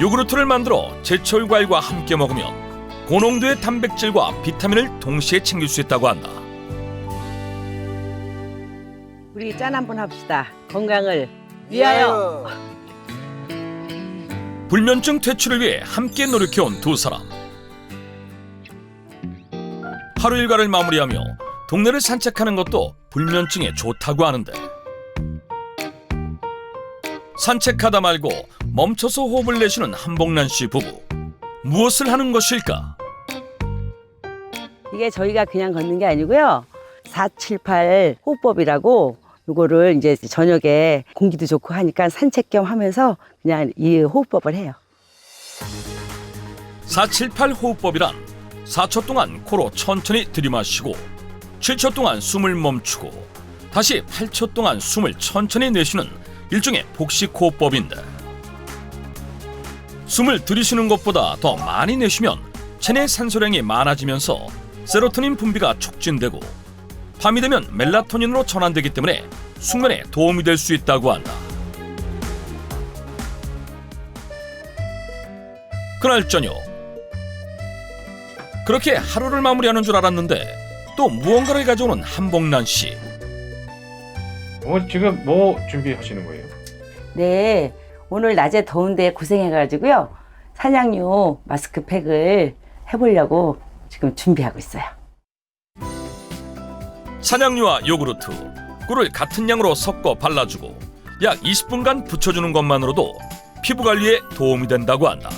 요구르트를 만들어 제철 과일과 함께 먹으면 고농도의 단백질과 비타민을 동시에 챙길 수 있다고 한다. 우리 짠 한번 합시다. 건강을 위하여. 불면증 퇴출을 위해 함께 노력해온 두 사람. 하루 일과를 마무리하며 동네를 산책하는 것도 불면증에 좋다고 하는데, 산책하다 말고 멈춰서 호흡을 내쉬는 한복란 씨 부부. 무엇을 하는 것일까? 이게 저희가 그냥 걷는 게 아니고요. 478 호흡법이라고 요거를 이제 저녁에 공기도 좋고 하니까 산책 겸 하면서 그냥 이 호흡법을 해요. 478 호흡법이란 4초 동안 코로 천천히 들이마시고 7초 동안 숨을 멈추고 다시 8초 동안 숨을 천천히 내쉬는 일종의 복식 호흡법인데, 숨을 들이쉬는 것보다 더 많이 내쉬면 체내 산소량이 많아지면서 세로토닌 분비가 촉진되고 밤이 되면 멜라토닌으로 전환되기 때문에 숙면에 도움이 될 수 있다고 한다. 그날 저녁, 그렇게 하루를 마무리하는 줄 알았는데 또 무언가를 가져오는 한복란 씨. 지금 뭐 준비하시는 거예요? 네, 오늘 낮에 더운데 고생해가지고요. 산양유 마스크팩을 해보려고 지금 준비하고 있어요. 산양유와 요구르트, 꿀을 같은 양으로 섞어 발라주고 약 20분간 붙여주는 것만으로도 피부 관리에 도움이 된다고 한다.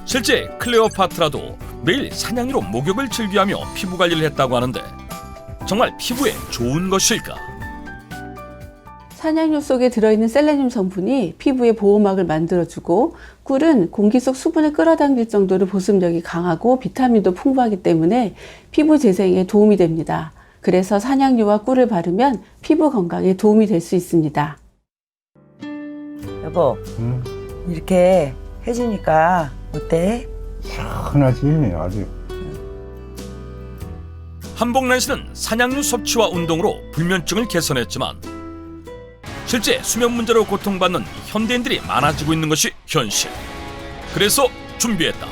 실제 클레오파트라도 매일 산양유로 목욕을 즐겨하며 피부 관리를 했다고 하는데, 정말 피부에 좋은 것일까? 산양유 속에 들어있는 셀레늄 성분이 피부의 보호막을 만들어주고, 꿀은 공기 속 수분을 끌어당길 정도로 보습력이 강하고 비타민도 풍부하기 때문에 피부 재생에 도움이 됩니다. 그래서 산양유와 꿀을 바르면 피부 건강에 도움이 될 수 있습니다. 여보, 이렇게 해주니까 어때? 시원하지 아주. 한복란 씨는 산양유 섭취와 운동으로 불면증을 개선했지만 실제 수면 문제로 고통받는 현대인들이 많아지고 있는 것이 현실. 그래서 준비했다.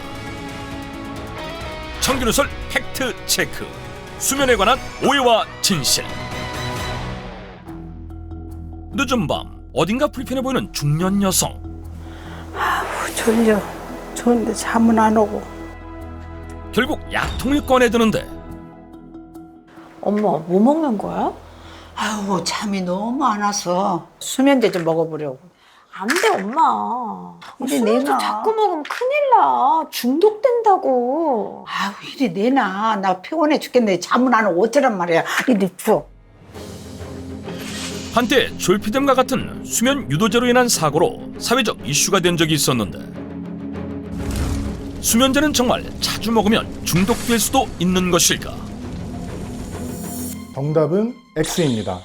청균우설 팩트 체크. 수면에 관한 오해와 진실. 늦은 밤 어딘가 불편해 보이는 중년 여성. 졸려. 좋은데 잠은 안 오고. 결국 약통을 꺼내드는데, 엄마 뭐 먹는 거야? 아우 잠이 너무 안 와서 수면제 좀 먹어보려고. 안 돼 엄마. 이리 술도 내놔. 자꾸 먹으면 큰일 나. 중독된다고. 아우 이리 내놔. 나 피곤해 죽겠네. 잠은 안 오고 어쩌란 말이야. 이리 줘. 한때 졸피뎀과 같은 수면 유도제로 인한 사고로 사회적 이슈가 된 적이 있었는데, 수면제는 정말 자주 먹으면 중독될 수도 있는 것일까? 정답은 X입니다.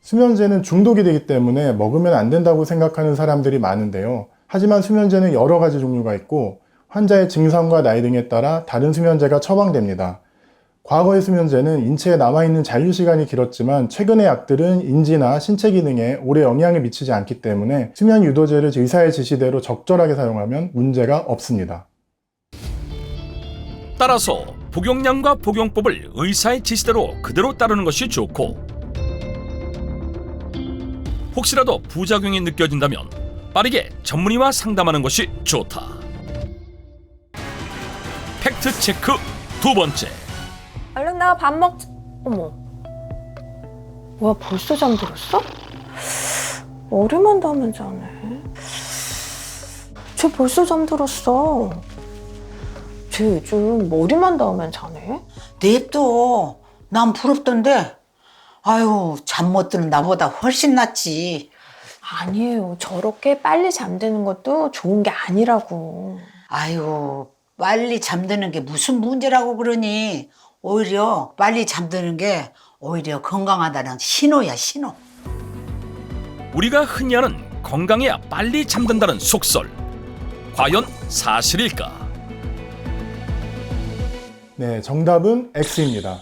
수면제는 중독이 되기 때문에 먹으면 안 된다고 생각하는 사람들이 많은데요. 하지만 수면제는 여러 가지 종류가 있고 환자의 증상과 나이 등에 따라 다른 수면제가 처방됩니다. 과거의 수면제는 인체에 남아있는 잔류시간이 길었지만 최근의 약들은 인지나 신체 기능에 오래 영향을 미치지 않기 때문에 수면 유도제를 의사의 지시대로 적절하게 사용하면 문제가 없습니다. 따라서 복용량과 복용법을 의사의 지시대로 그대로 따르는 것이 좋고, 혹시라도 부작용이 느껴진다면 빠르게 전문의와 상담하는 것이 좋다. 팩트 체크 두 번째. 얼른 나와 밥 먹자. 어머. 뭐야, 벌써 잠들었어? 머리만 담은 자네. 쟤 벌써 잠들었어. 쟤 요즘 머리만 닿으면 자네? 냅둬. 난 부럽던데. 아유, 잠 못 드는 나보다 훨씬 낫지. 아니에요. 저렇게 빨리 잠드는 것도 좋은 게 아니라고. 아유, 빨리 잠드는 게 무슨 문제라고 그러니. 오히려 빨리 잠드는 게 오히려 건강하다는 신호야, 신호. 우리가 흔히 하는 건강해야 빨리 잠든다는 속설. 과연 사실일까? 네, 정답은 X입니다.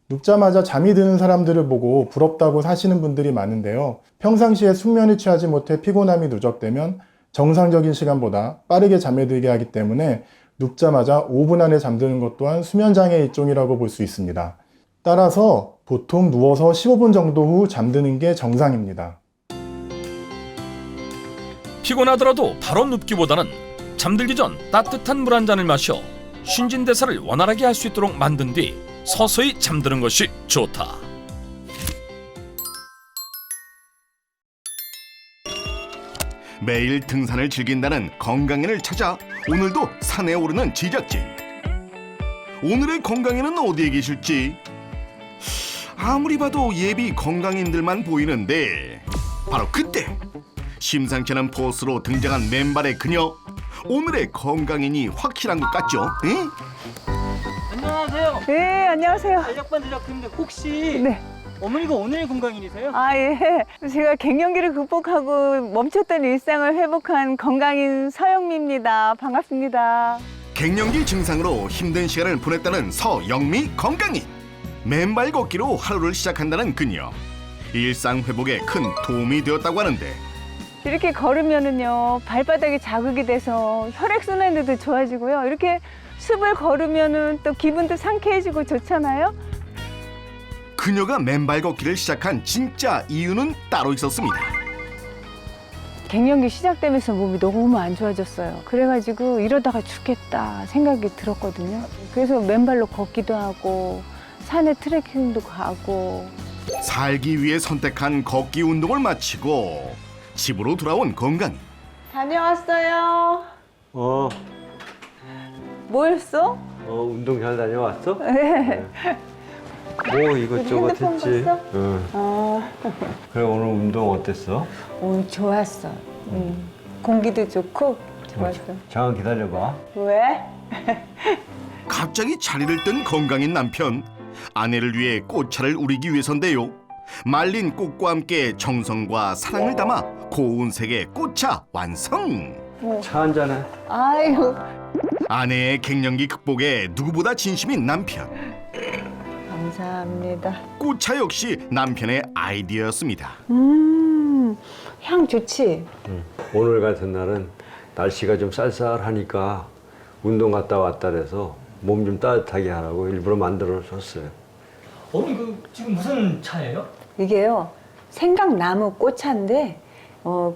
눕자마자 잠이 드는 사람들을 보고 부럽다고 사시는 분들이 많은데요. 평상시에 숙면을 취하지 못해 피곤함이 누적되면 정상적인 시간보다 빠르게 잠에 들게 하기 때문에 눕자마자 5분 안에 잠드는 것 또한 수면장애의 일종이라고 볼 수 있습니다. 따라서 보통 누워서 15분 정도 후 잠드는 게 정상입니다. 피곤하더라도 바로 눕기보다는 잠들기 전 따뜻한 물 한 잔을 마셔 신진대사를 원활하게 할 수 있도록 만든 뒤 서서히 잠드는 것이 좋다. 매일 등산을 즐긴다는 건강인을 찾아 오늘도 산에 오르는 제작진. 오늘의 건강인은 어디에 계실지 아무리 봐도 예비 건강인들만 보이는데 바로 그때 심상치 않은 포스로 등장한 맨발의 그녀. 오늘의 건강인이 확실한 것 같죠? 응? 안녕하세요. 네, 안녕하세요. 제작반 제작팀인데 혹시 네. 어머니가 오늘의 건강인이세요? 아, 예. 제가 갱년기를 극복하고 멈췄던 일상을 회복한 건강인 서영미입니다. 반갑습니다. 갱년기 증상으로 힘든 시간을 보냈다는 서영미 건강인. 맨발 걷기로 하루를 시작한다는 그녀. 일상 회복에 큰 도움이 되었다고 하는데 이렇게 걸으면은요, 발바닥이 자극이 돼서 혈액순환도 좋아지고요. 이렇게 숲을 걸으면은 또 기분도 상쾌해지고 좋잖아요. 그녀가 맨발 걷기를 시작한 진짜 이유는 따로 있었습니다. 갱년기 시작되면서 몸이 너무 안 좋아졌어요. 그래가지고 이러다가 죽겠다 생각이 들었거든요. 그래서 맨발로 걷기도 하고 산에 트레킹도 가고. 살기 위해 선택한 걷기 운동을 마치고 집으로 돌아온 건강. 다녀왔어요. 뭐 했어? 운동 잘 다녀왔어? 네. 뭐 이것저것 핸드폰 했지. 봤어? 응. 그래 오늘 운동 어땠어? 오늘 좋았어. 공기도 좋고 좋았어. 잠깐 기다려봐. 왜? 갑자기 자리를 뜬 건강인 남편. 아내를 위해 꽃차를 우리기 위해서인데요. 말린 꽃과 함께 정성과 사랑을 담아 고운 색의 꽃차 완성. 차 한잔해. 아이고. 아내의 갱년기 극복에 누구보다 진심인 남편. 감사합니다. 꽃차 역시 남편의 아이디어였습니다. 향 좋지? 오늘 같은 날은 날씨가 좀 쌀쌀하니까 운동 갔다 왔다 그래서 몸 좀 따뜻하게 하라고 일부러 만들어 줬어요. 어머니 그 지금 무슨 차예요? 이게요, 생강나무 꽃차인데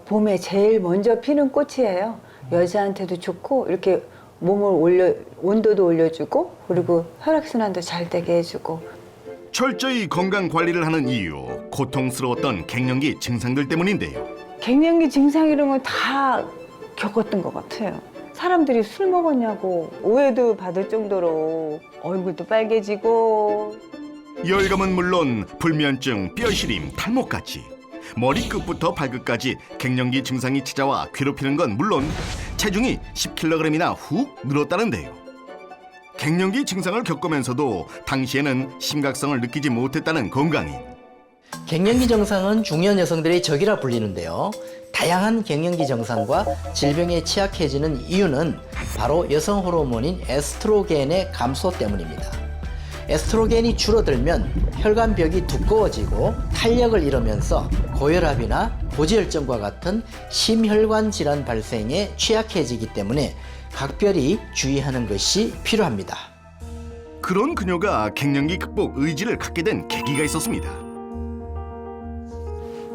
봄에 제일 먼저 피는 꽃이에요. 여자한테도 좋고 이렇게 몸을 온도도 올려주고 그리고 혈액순환도 잘 되게 해주고. 철저히 건강 관리를 하는 이유, 고통스러웠던 갱년기 증상들 때문인데요. 갱년기 증상 이런 거 다 겪었던 것 같아요. 사람들이 술 먹었냐고 오해도 받을 정도로 얼굴도 빨개지고. 열감은 물론 불면증, 뼈시림, 탈모까지 머리끝부터 발끝까지 갱년기 증상이 찾아와 괴롭히는 건 물론 체중이 10kg이나 훅 늘었다는데요. 갱년기 증상을 겪으면서도 당시에는 심각성을 느끼지 못했다는 건강인. 갱년기 증상은 중년 여성들의 적이라 불리는데요. 다양한 갱년기 증상과 질병에 취약해지는 이유는 바로 여성 호르몬인 에스트로겐의 감소 때문입니다. 에스트로겐이 줄어들면 혈관벽이 두꺼워지고 탄력을 잃으면서 고혈압이나 고지혈증과 같은 심혈관 질환 발생에 취약해지기 때문에 각별히 주의하는 것이 필요합니다. 그런 그녀가 갱년기 극복 의지를 갖게 된 계기가 있었습니다.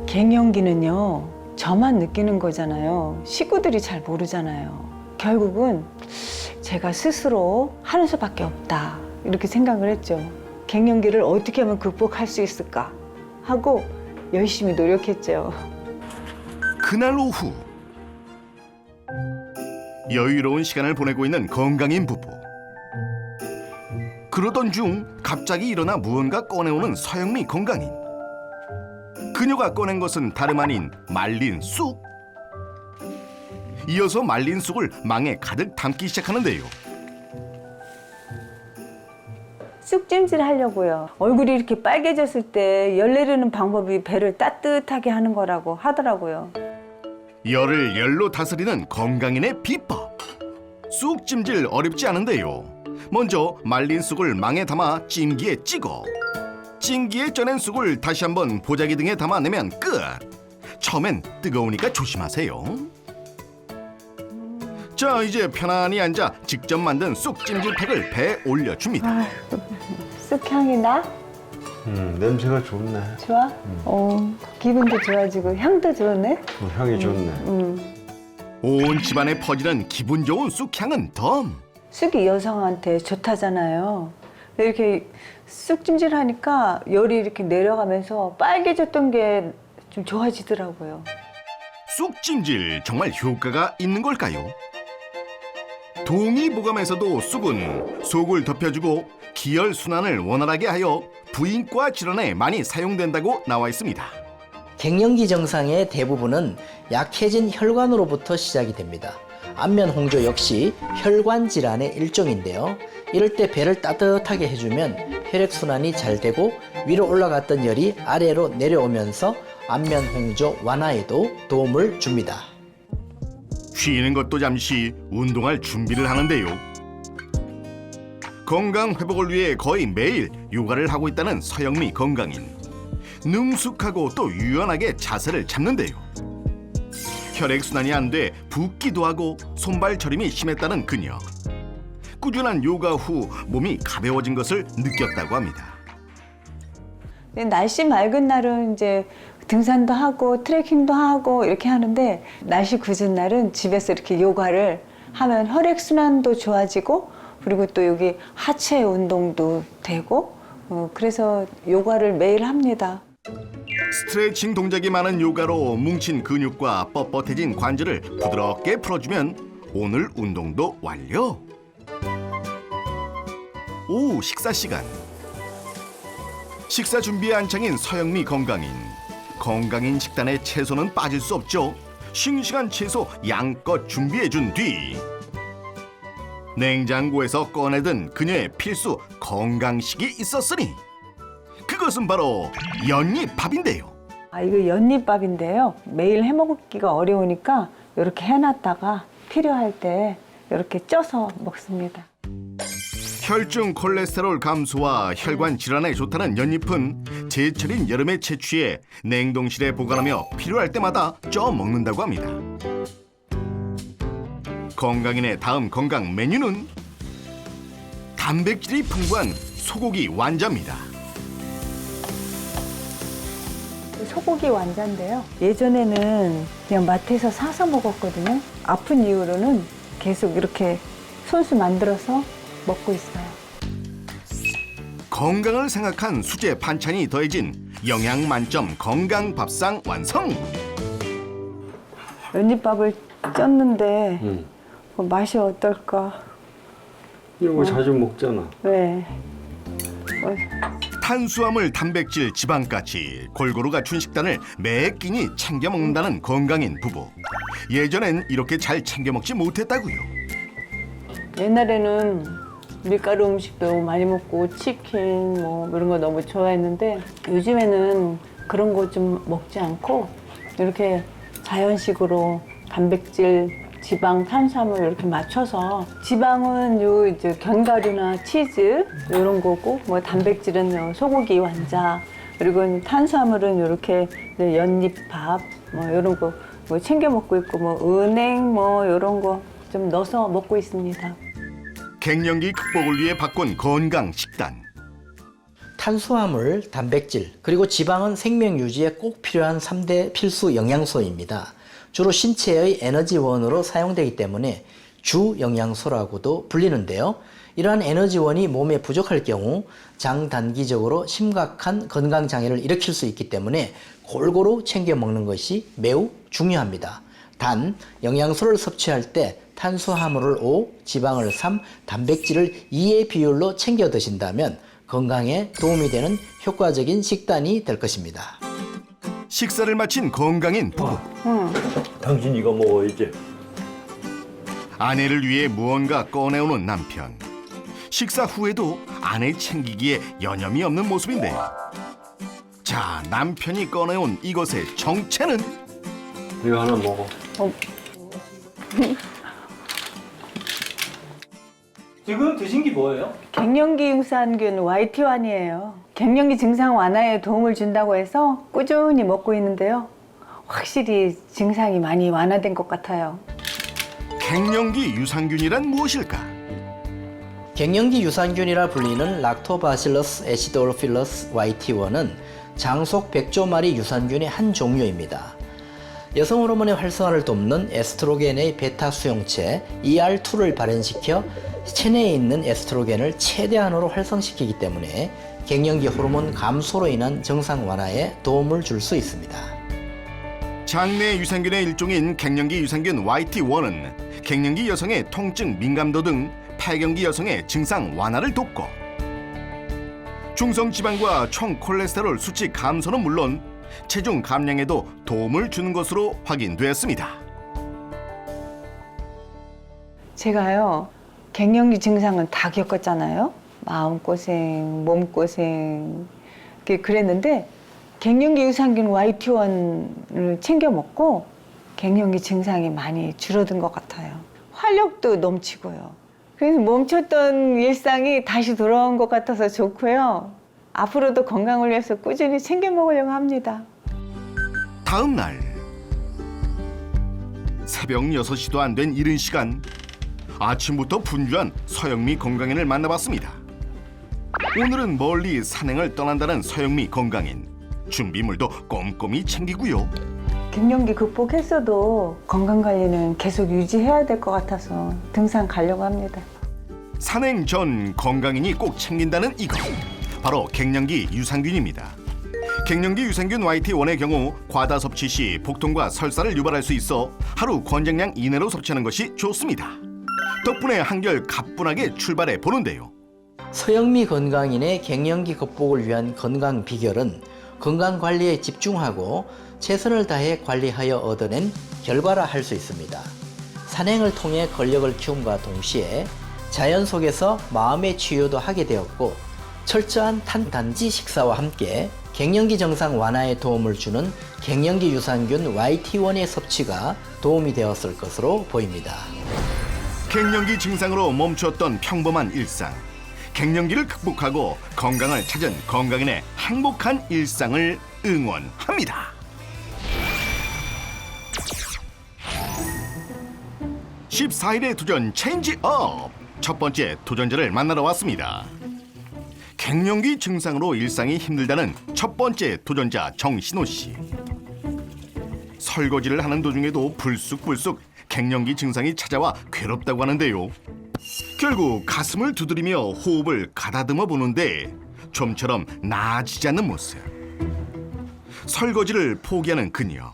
갱년기는요, 저만 느끼는 거잖아요. 식구들이 잘 모르잖아요. 결국은 제가 스스로 하는 수밖에 없다 이렇게 생각을 했죠. 갱년기를 어떻게 하면 극복할 수 있을까 하고 열심히 노력했죠. 그날 오후 여유로운 시간을 보내고 있는 건강인 부부. 그러던 중 갑자기 일어나 무언가 꺼내오는 서영미 건강인. 그녀가 꺼낸 것은 다름 아닌 말린 쑥. 이어서 말린 쑥을 망에 가득 담기 시작하는데요. 쑥찜질 하려고요. 얼굴이 이렇게 빨개졌을 때 열 내리는 방법이 배를 따뜻하게 하는 거라고 하더라고요. 열을 열로 다스리는 건강인의 비법. 쑥찜질 어렵지 않은데요. 먼저 말린 쑥을 망에 담아 찜기에 찍어 찜기에 쪄낸 쑥을 다시 한번 보자기 등에 담아내면 끝. 처음엔 뜨거우니까 조심하세요. 자, 이제 편안히 앉아 직접 만든 쑥찜질팩을 배에 올려줍니다. 쑥향이 나? 냄새가 좋네. 좋아? 기분도 좋아지고 향도 좋네. 향이 좋네. 온 집안에 퍼지는 기분 좋은 쑥향은 덤. 쑥이 여성한테 좋다잖아요. 이렇게 쑥찜질 하니까 열이 이렇게 내려가면서 빨개졌던 게 좀 좋아지더라고요. 쑥찜질 정말 효과가 있는 걸까요? 동의보감에서도 쑥은 속을 덮여주고 기혈순환을 원활하게 하여 부인과 질환에 많이 사용된다고 나와 있습니다. 갱년기 증상의 대부분은 약해진 혈관으로부터 시작이 됩니다. 안면 홍조 역시 혈관 질환의 일종인데요. 이럴 때 배를 따뜻하게 해주면 혈액순환이 잘 되고 위로 올라갔던 열이 아래로 내려오면서 안면 홍조 완화에도 도움을 줍니다. 쉬는 것도 잠시 운동할 준비를 하는데요. 건강 회복을 위해 거의 매일 요가를 하고 있다는 서영미 건강인. 능숙하고 또 유연하게 자세를 잡는데요. 혈액순환이 안 돼 붓기도 하고 손발 저림이 심했다는 그녀. 꾸준한 요가 후 몸이 가벼워진 것을 느꼈다고 합니다. 날씨 맑은 날은 이제 등산도 하고 트레킹도 하고 이렇게 하는데 날씨 굳은 날은 집에서 이렇게 요가를 하면 혈액순환도 좋아지고 그리고 또 여기 하체 운동도 되고 그래서 요가를 매일 합니다. 스트레칭 동작이 많은 요가로 뭉친 근육과 뻣뻣해진 관절을 부드럽게 풀어주면 오늘 운동도 완료. 오후 식사 시간. 식사 준비에 한창인 서영미 건강인. 건강인 식단에 채소는 빠질 수 없죠. 싱싱한 채소 양껏 준비해준 뒤 냉장고에서 꺼내든 그녀의 필수 건강식이 있었으니 그것은 바로 연잎밥인데요. 이거 연잎밥인데요. 매일 해먹기가 어려우니까 이렇게 해놨다가 필요할 때 이렇게 쪄서 먹습니다. 혈중 콜레스테롤 감소와 혈관 질환에 좋다는 연잎은 제철인 여름에 채취해 냉동실에 보관하며 필요할 때마다 쪄 먹는다고 합니다. 건강인의 다음 건강 메뉴는 단백질이 풍부한 소고기 완자입니다. 소고기 완자인데요. 예전에는 그냥 마트에서 사서 먹었거든요. 아픈 이후로는 계속 이렇게 손수 만들어서 먹고 있어요. 건강을 생각한 수제 반찬이 더해진 영양 만점 건강 밥상 완성. 연잎밥을 쪘는데 맛이 어떨까? 이런 거 자주 먹잖아. 네. 탄수화물, 단백질, 지방까지 골고루 갖춘 식단을 매 끼니 챙겨 먹는다는 건강인 부부. 예전엔 이렇게 잘 챙겨 먹지 못했다고요. 옛날에는 밀가루 음식도 많이 먹고 치킨 뭐 이런 거 너무 좋아했는데 요즘에는 그런 거 좀 먹지 않고 이렇게 자연식으로 단백질, 지방, 탄수화물 이렇게 맞춰서 지방은 요 이제 견과류나 치즈 이런 거고 뭐 단백질은 요 소고기 완자 그리고 탄수화물은 이렇게 연잎밥 뭐 이런 거 뭐 챙겨 먹고 있고 뭐 은행 뭐 이런 거 좀 넣어서 먹고 있습니다. 갱년기 극복을 위해 바꾼 건강 식단. 탄수화물, 단백질, 그리고 지방은 생명 유지에 꼭 필요한 3대 필수 영양소입니다. 주로 신체의 에너지원으로 사용되기 때문에 주 영양소라고도 불리는데요. 이러한 에너지원이 몸에 부족할 경우 장단기적으로 심각한 건강장애를 일으킬 수 있기 때문에 골고루 챙겨 먹는 것이 매우 중요합니다. 단, 영양소를 섭취할 때 탄수화물을 5, 지방을 3, 단백질을 2의 비율로 챙겨 드신다면 건강에 도움이 되는 효과적인 식단이 될 것입니다. 식사를 마친 건강인 부부. 당신 이거 먹어야지. 아내를 위해 무언가 꺼내오는 남편. 식사 후에도 아내 챙기기에 여념이 없는 모습인데요. 자, 남편이 꺼내온 이것의 정체는? 이거 하나 먹어. 지금 드신 게 뭐예요? 갱년기 유산균 YT1이에요. 갱년기 증상 완화에 도움을 준다고 해서 꾸준히 먹고 있는데요. 확실히 증상이 많이 완화된 것 같아요. 갱년기 유산균이란 무엇일까? 갱년기 유산균이라 불리는 락토바실러스 애시도로필러스 YT1은 장속 백조마리 유산균의 한 종류입니다. 여성 호르몬의 활성화를 돕는 에스트로겐의 베타 수용체 ER2를 발현시켜 체내에 있는 에스트로겐을 최대한으로 활성시키기 때문에 갱년기 호르몬 감소로 인한 증상 완화에 도움을 줄 수 있습니다. 장내 유산균의 일종인 갱년기 유산균 YT1은 갱년기 여성의 통증 민감도 등 폐경기 여성의 증상 완화를 돕고 중성지방과 총콜레스테롤 수치 감소는 물론 체중 감량에도 도움을 주는 것으로 확인되었습니다. 제가요, 갱년기 증상은 다 겪었잖아요. 마음고생, 몸고생. 그랬는데 갱년기 유산균 YT1을 챙겨 먹고 갱년기 증상이 많이 줄어든 것 같아요. 활력도 넘치고요. 그래서 멈췄던 일상이 다시 돌아온 것 같아서 좋고요. 앞으로도 건강을 위해서 꾸준히 챙겨 먹으려고 합니다. 다음 날 새벽 6시도 안 된 이른 시간 아침부터 분주한 서영미 건강인을 만나봤습니다. 오늘은 멀리 산행을 떠난다는 서영미 건강인. 준비물도 꼼꼼히 챙기고요. 갱년기 극복했어도 건강관리는 계속 유지해야 될 것 같아서 등산 가려고 합니다. 산행 전 건강인이 꼭 챙긴다는 이것. 바로 갱년기 유산균입니다. 갱년기 유산균 YT1의 경우 과다 섭취 시 복통과 설사를 유발할 수 있어 하루 권장량 이내로 섭취하는 것이 좋습니다. 덕분에 한결 가뿐하게 출발해 보는데요. 서영미 건강인의 갱년기 극복을 위한 건강 비결은 건강관리에 집중하고 최선을 다해 관리하여 얻어낸 결과라 할 수 있습니다. 산행을 통해 근력을 키움과 동시에 자연 속에서 마음의 치유도 하게 되었고 철저한 탄단지 식사와 함께 갱년기 증상 완화에 도움을 주는 갱년기 유산균 YT1의 섭취가 도움이 되었을 것으로 보입니다. 갱년기 증상으로 멈추었던 평범한 일상. 갱년기를 극복하고 건강을 찾은 건강인의 행복한 일상을 응원합니다. (14일의) 도전 체인지업. 첫 번째 도전자를 만나러 왔습니다. 갱년기 증상으로 일상이 힘들다는 첫 번째 도전자 정신호 씨. 설거지를 하는 도중에도 불쑥불쑥 갱년기 증상이 찾아와 괴롭다고 하는데요. 결국 가슴을 두드리며 호흡을 가다듬어 보는데 좀처럼 나아지지 않는 모습. 설거지를 포기하는 그녀.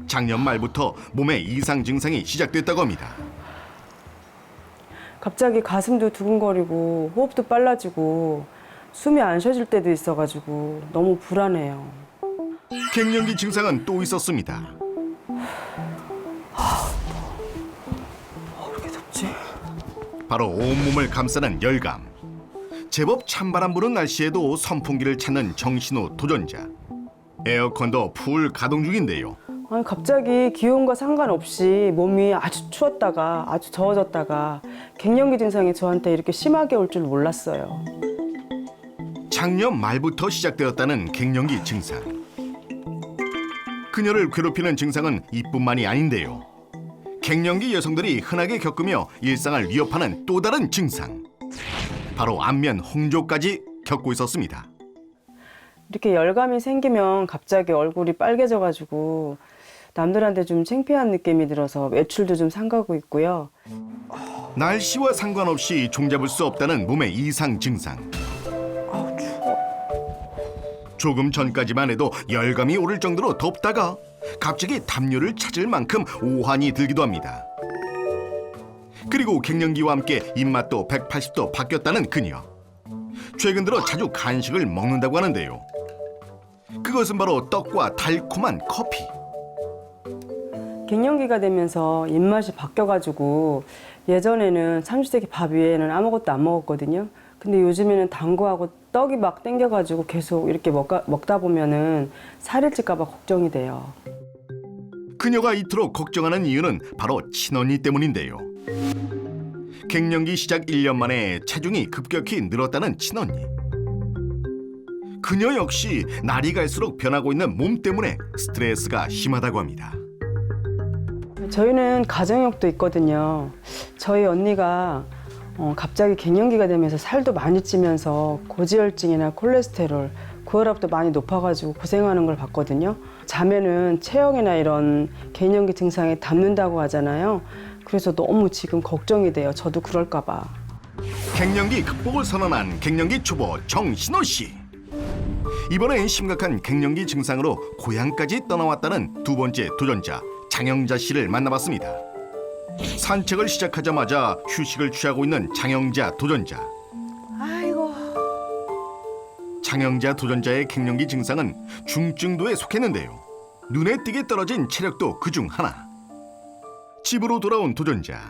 작년 말부터 몸에 이상 증상이 시작됐다고 합니다. 갑자기 가슴도 두근거리고 호흡도 빨라지고 숨이 안 쉬어질 때도 있어가지고 너무 불안해요. 갱년기 증상은 또 있었습니다. 왜 이렇게 덥지? 바로 온몸을 감싸는 열감. 제법 찬바람 부는 날씨에도 선풍기를 찾는 정신호 도전자. 에어컨도 풀 가동 중인데요. 아니 갑자기 기온과 상관없이 몸이 아주 추웠다가 아주 더워졌다가 갱년기 증상이 저한테 이렇게 심하게 올 줄 몰랐어요. 작년 말부터 시작되었다는 갱년기 증상. 그녀를 괴롭히는 증상은 이뿐만이 아닌데요. 갱년기 여성들이 흔하게 겪으며 일상을 위협하는 또 다른 증상. 바로 안면 홍조까지 겪고 있었습니다. 이렇게 열감이 생기면 갑자기 얼굴이 빨개져가지고 남들한테 좀 창피한 느낌이 들어서 외출도 좀 삼가고 있고요. 날씨와 상관없이 종잡을 수 없다는 몸의 이상 증상. 조금 전까지만 해도 열감이 오를 정도로 덥다가 갑자기 담요를 찾을 만큼 오한이 들기도 합니다. 그리고 갱년기와 함께 입맛도 180도 바뀌었다는 그녀. 최근 들어 자주 간식을 먹는다고 하는데요. 그것은 바로 떡과 달콤한 커피. 갱년기가 되면서 입맛이 바뀌어가지고 예전에는 삼시세끼 밥 위에는 아무것도 안 먹었거든요. 근데 요즘에는 당구하고 떡이 막 땡겨가지고 계속 이렇게 먹다 보면은 살이 찔까 봐 걱정이 돼요. 그녀가 이토록 걱정하는 이유는 바로 친언니 때문인데요. 갱년기 시작 1년 만에 체중이 급격히 늘었다는 친언니. 그녀 역시 날이 갈수록 변하고 있는 몸 때문에 스트레스가 심하다고 합니다. 저희는 가정력도 있거든요. 저희 언니가 갑자기 갱년기가 되면서 살도 많이 찌면서 고지혈증이나 콜레스테롤, 고혈압도 많이 높아가지고 고생하는 걸 봤거든요. 자매는 체형이나 이런 갱년기 증상에 담는다고 하잖아요. 그래서 너무 지금 걱정이 돼요. 저도 그럴까 봐. 갱년기 극복을 선언한 갱년기 초보 정신호 씨. 이번엔 심각한 갱년기 증상으로 고향까지 떠나왔다는 두 번째 도전자 장영자 씨를 만나봤습니다. 산책을 시작하자마자 휴식을 취하고 있는 장영자 도전자. 아이고. 장영자 도전자의 갱년기 증상은 중증도에 속했는데요. 눈에 띄게 떨어진 체력도 그중 하나. 집으로 돌아온 도전자.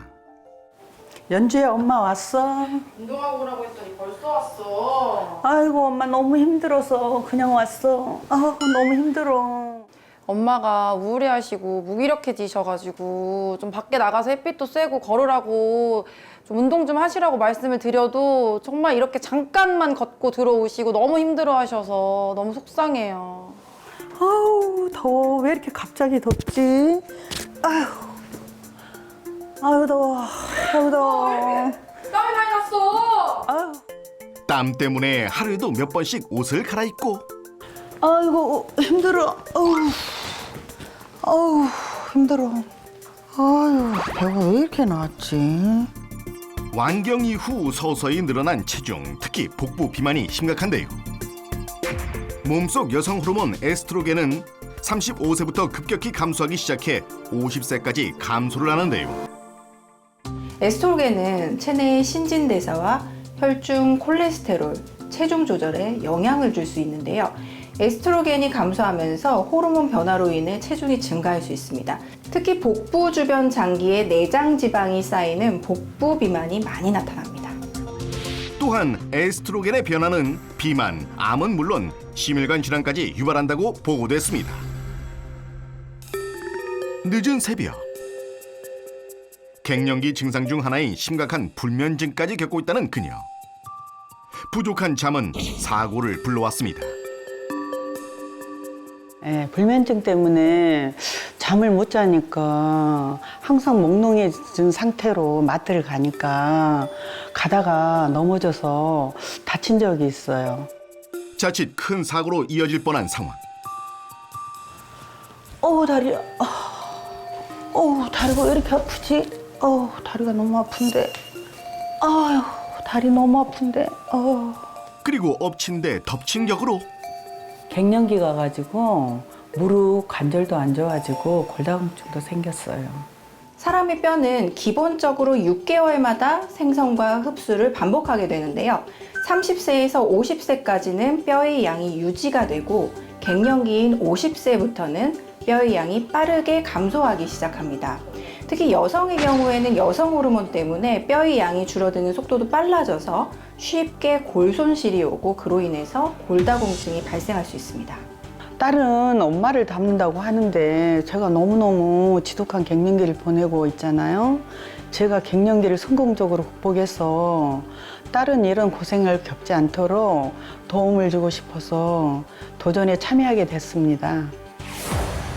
연주야, 엄마 왔어? 운동하고 오라고 했더니 벌써 왔어. 아이고, 엄마 너무 힘들어서 그냥 왔어. 아, 너무 힘들어. 엄마가 우울해하시고 무기력해지셔가지고 좀 밖에 나가서 햇빛도 쐬고 걸으라고 좀 운동 좀 하시라고 말씀을 드려도 정말 이렇게 잠깐만 걷고 들어오시고 너무 힘들어하셔서 너무 속상해요. 아우, 더워. 왜 이렇게 갑자기 덥지? 아유, 아유 더워. 아유 더워. 땀이 많이 났어. 아유. 땀 때문에 하루에도 몇 번씩 옷을 갈아입고. 아이고 힘들어. 아우 힘들어. 아유 배가 왜 이렇게 나왔지? 완경 이후 서서히 늘어난 체중, 특히 복부 비만이 심각한데요. 몸속 여성 호르몬 에스트로겐은 35세부터 급격히 감소하기 시작해 50세까지 감소를 하는데요. 에스트로겐은 체내의 신진대사와 혈중, 콜레스테롤, 체중 조절에 영향을 줄 수 있는데요. 에스트로겐이 감소하면서 호르몬 변화로 인해 체중이 증가할 수 있습니다. 특히 복부 주변 장기에 내장 지방이 쌓이는 복부 비만이 많이 나타납니다. 또한 에스트로겐의 변화는 비만, 암은 물론 심혈관 질환까지 유발한다고 보고됐습니다. 늦은 새벽. 갱년기 증상 중 하나인 심각한 불면증까지 겪고 있다는 그녀. 부족한 잠은 사고를 불러왔습니다. 예, 불면증 때문에 잠을 못 자니까 항상 몽롱해진 상태로 마트를 가니까 가다가 넘어져서 다친 적이 있어요. 자칫 큰 사고로 이어질 뻔한 상황. 다리야. 다리가 왜 이렇게 아프지? 다리가 너무 아픈데. 아유, 다리 너무 아픈데. 그리고 엎친 데 덮친 격으로. 갱년기 가가지고 무릎 관절도 안 좋아지고 골다공증도 생겼어요. 사람의 뼈는 기본적으로 6개월마다 생성과 흡수를 반복하게 되는데요. 30세에서 50세까지는 뼈의 양이 유지가 되고 갱년기인 50세부터는 뼈의 양이 빠르게 감소하기 시작합니다. 특히 여성의 경우에는 여성 호르몬 때문에 뼈의 양이 줄어드는 속도도 빨라져서 쉽게 골손실이 오고 그로 인해서 골다공증이 발생할 수 있습니다. 딸은 엄마를 닮는다고 하는데 제가 너무너무 지독한 갱년기를 보내고 있잖아요. 제가 갱년기를 성공적으로 극복해서 딸은 이런 고생을 겪지 않도록 도움을 주고 싶어서 도전에 참여하게 됐습니다.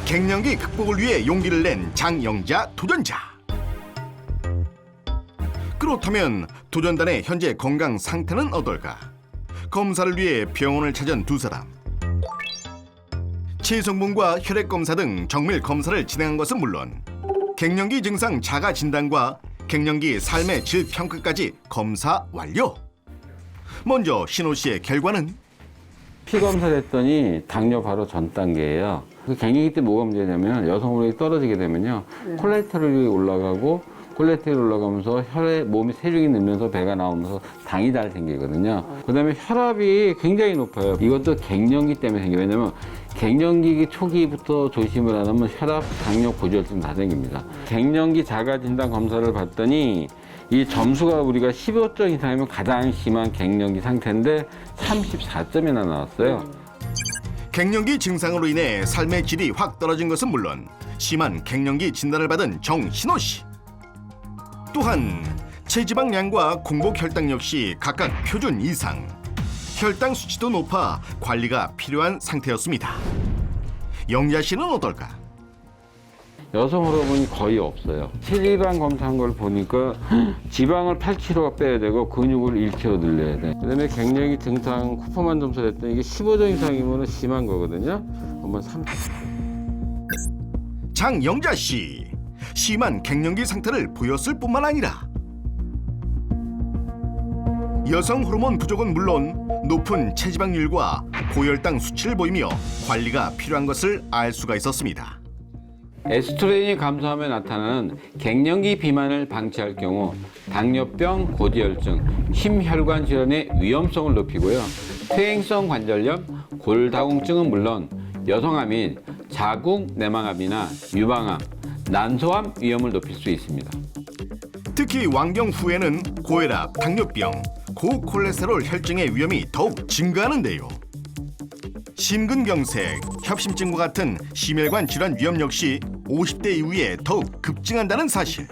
갱년기 극복을 위해 용기를 낸 장영자 도전자. 그렇다면 도전단의 현재 건강 상태는 어떨까? 검사를 위해 병원을 찾은 두 사람. 체성분과 혈액 검사 등 정밀 검사를 진행한 것은 물론 갱년기 증상 자가 진단과 갱년기 삶의 질 평가까지 검사 완료. 먼저 신호 씨의 결과는 피 검사를 했더니 당뇨 바로 전 단계예요. 그 갱년기 때 뭐가 문제냐면 여성 호르몬이 떨어지게 되면요. 콜레스테롤이 올라가고 콜레스테롤이 올라가면서 혈에 몸이 체중이 늘면서 배가 나오면서 당이 잘 생기거든요. 그다음에 혈압이 굉장히 높아요. 이것도 갱년기 때문에 생겨요. 왜냐면 갱년기 초기부터 조심을 안 하면 혈압, 당뇨, 고지혈증 다 생깁니다. 갱년기 자가진단 검사를 봤더니 이 점수가 우리가 15점 이상이면 가장 심한 갱년기 상태인데 34점이나 나왔어요. 갱년기 증상으로 인해 삶의 질이 확 떨어진 것은 물론 심한 갱년기 진단을 받은 정신호 씨. 또한 체지방량과 공복 혈당 역시 각각 표준 이상. 혈당 수치도 높아 관리가 필요한 상태였습니다. 영자 씨는 어떨까? 여성 호르몬이 거의 없어요. 체지방 검사한 걸 보니까 지방을 8kg 빼야 되고 근육을 1kg 늘려야 돼. 그다음에 갱년기 증상 쿠퍼만 점수 했더니 이게 15점 이상이면 심한 거거든요. 한번 30. 장영자 씨. 심한 갱년기 상태를 보였을 뿐만 아니라 여성 호르몬 부족은 물론 높은 체지방률과 고혈당 수치를 보이며 관리가 필요한 것을 알 수가 있었습니다. 에스트로겐이 감소하며 나타나는 갱년기 비만을 방치할 경우 당뇨병, 고지혈증, 심혈관 질환의 위험성을 높이고요. 퇴행성 관절염, 골다공증은 물론 여성암인 자궁 내막암이나 유방암, 난소암 위험을 높일 수 있습니다. 특히 완경 후에는 고혈압, 당뇨병, 고콜레스테롤 혈증의 위험이 더욱 증가하는데요. 심근경색, 협심증과 같은 심혈관 질환 위험 역시 50대 이후에 더욱 급증한다는 사실.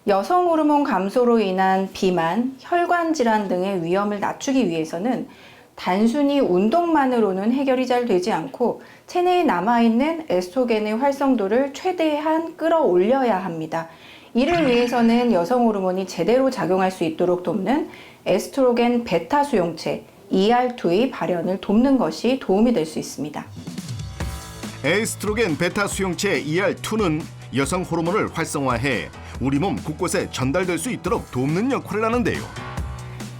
여성 호르몬 감소로 인한 비만, 혈관 질환 등의 위험을 낮추기 위해서는 단순히 운동만으로는 해결이 잘 되지 않고 체내에 남아있는 에스트로겐의 활성도를 최대한 끌어올려야 합니다. 이를 위해서는 여성 호르몬이 제대로 작용할 수 있도록 돕는 에스트로겐 베타 수용체 ER2의 발현을 돕는 것이 도움이 될 수 있습니다. 에스트로겐 베타 수용체 ER2는 여성 호르몬을 활성화해 우리 몸 곳곳에 전달될 수 있도록 돕는 역할을 하는데요.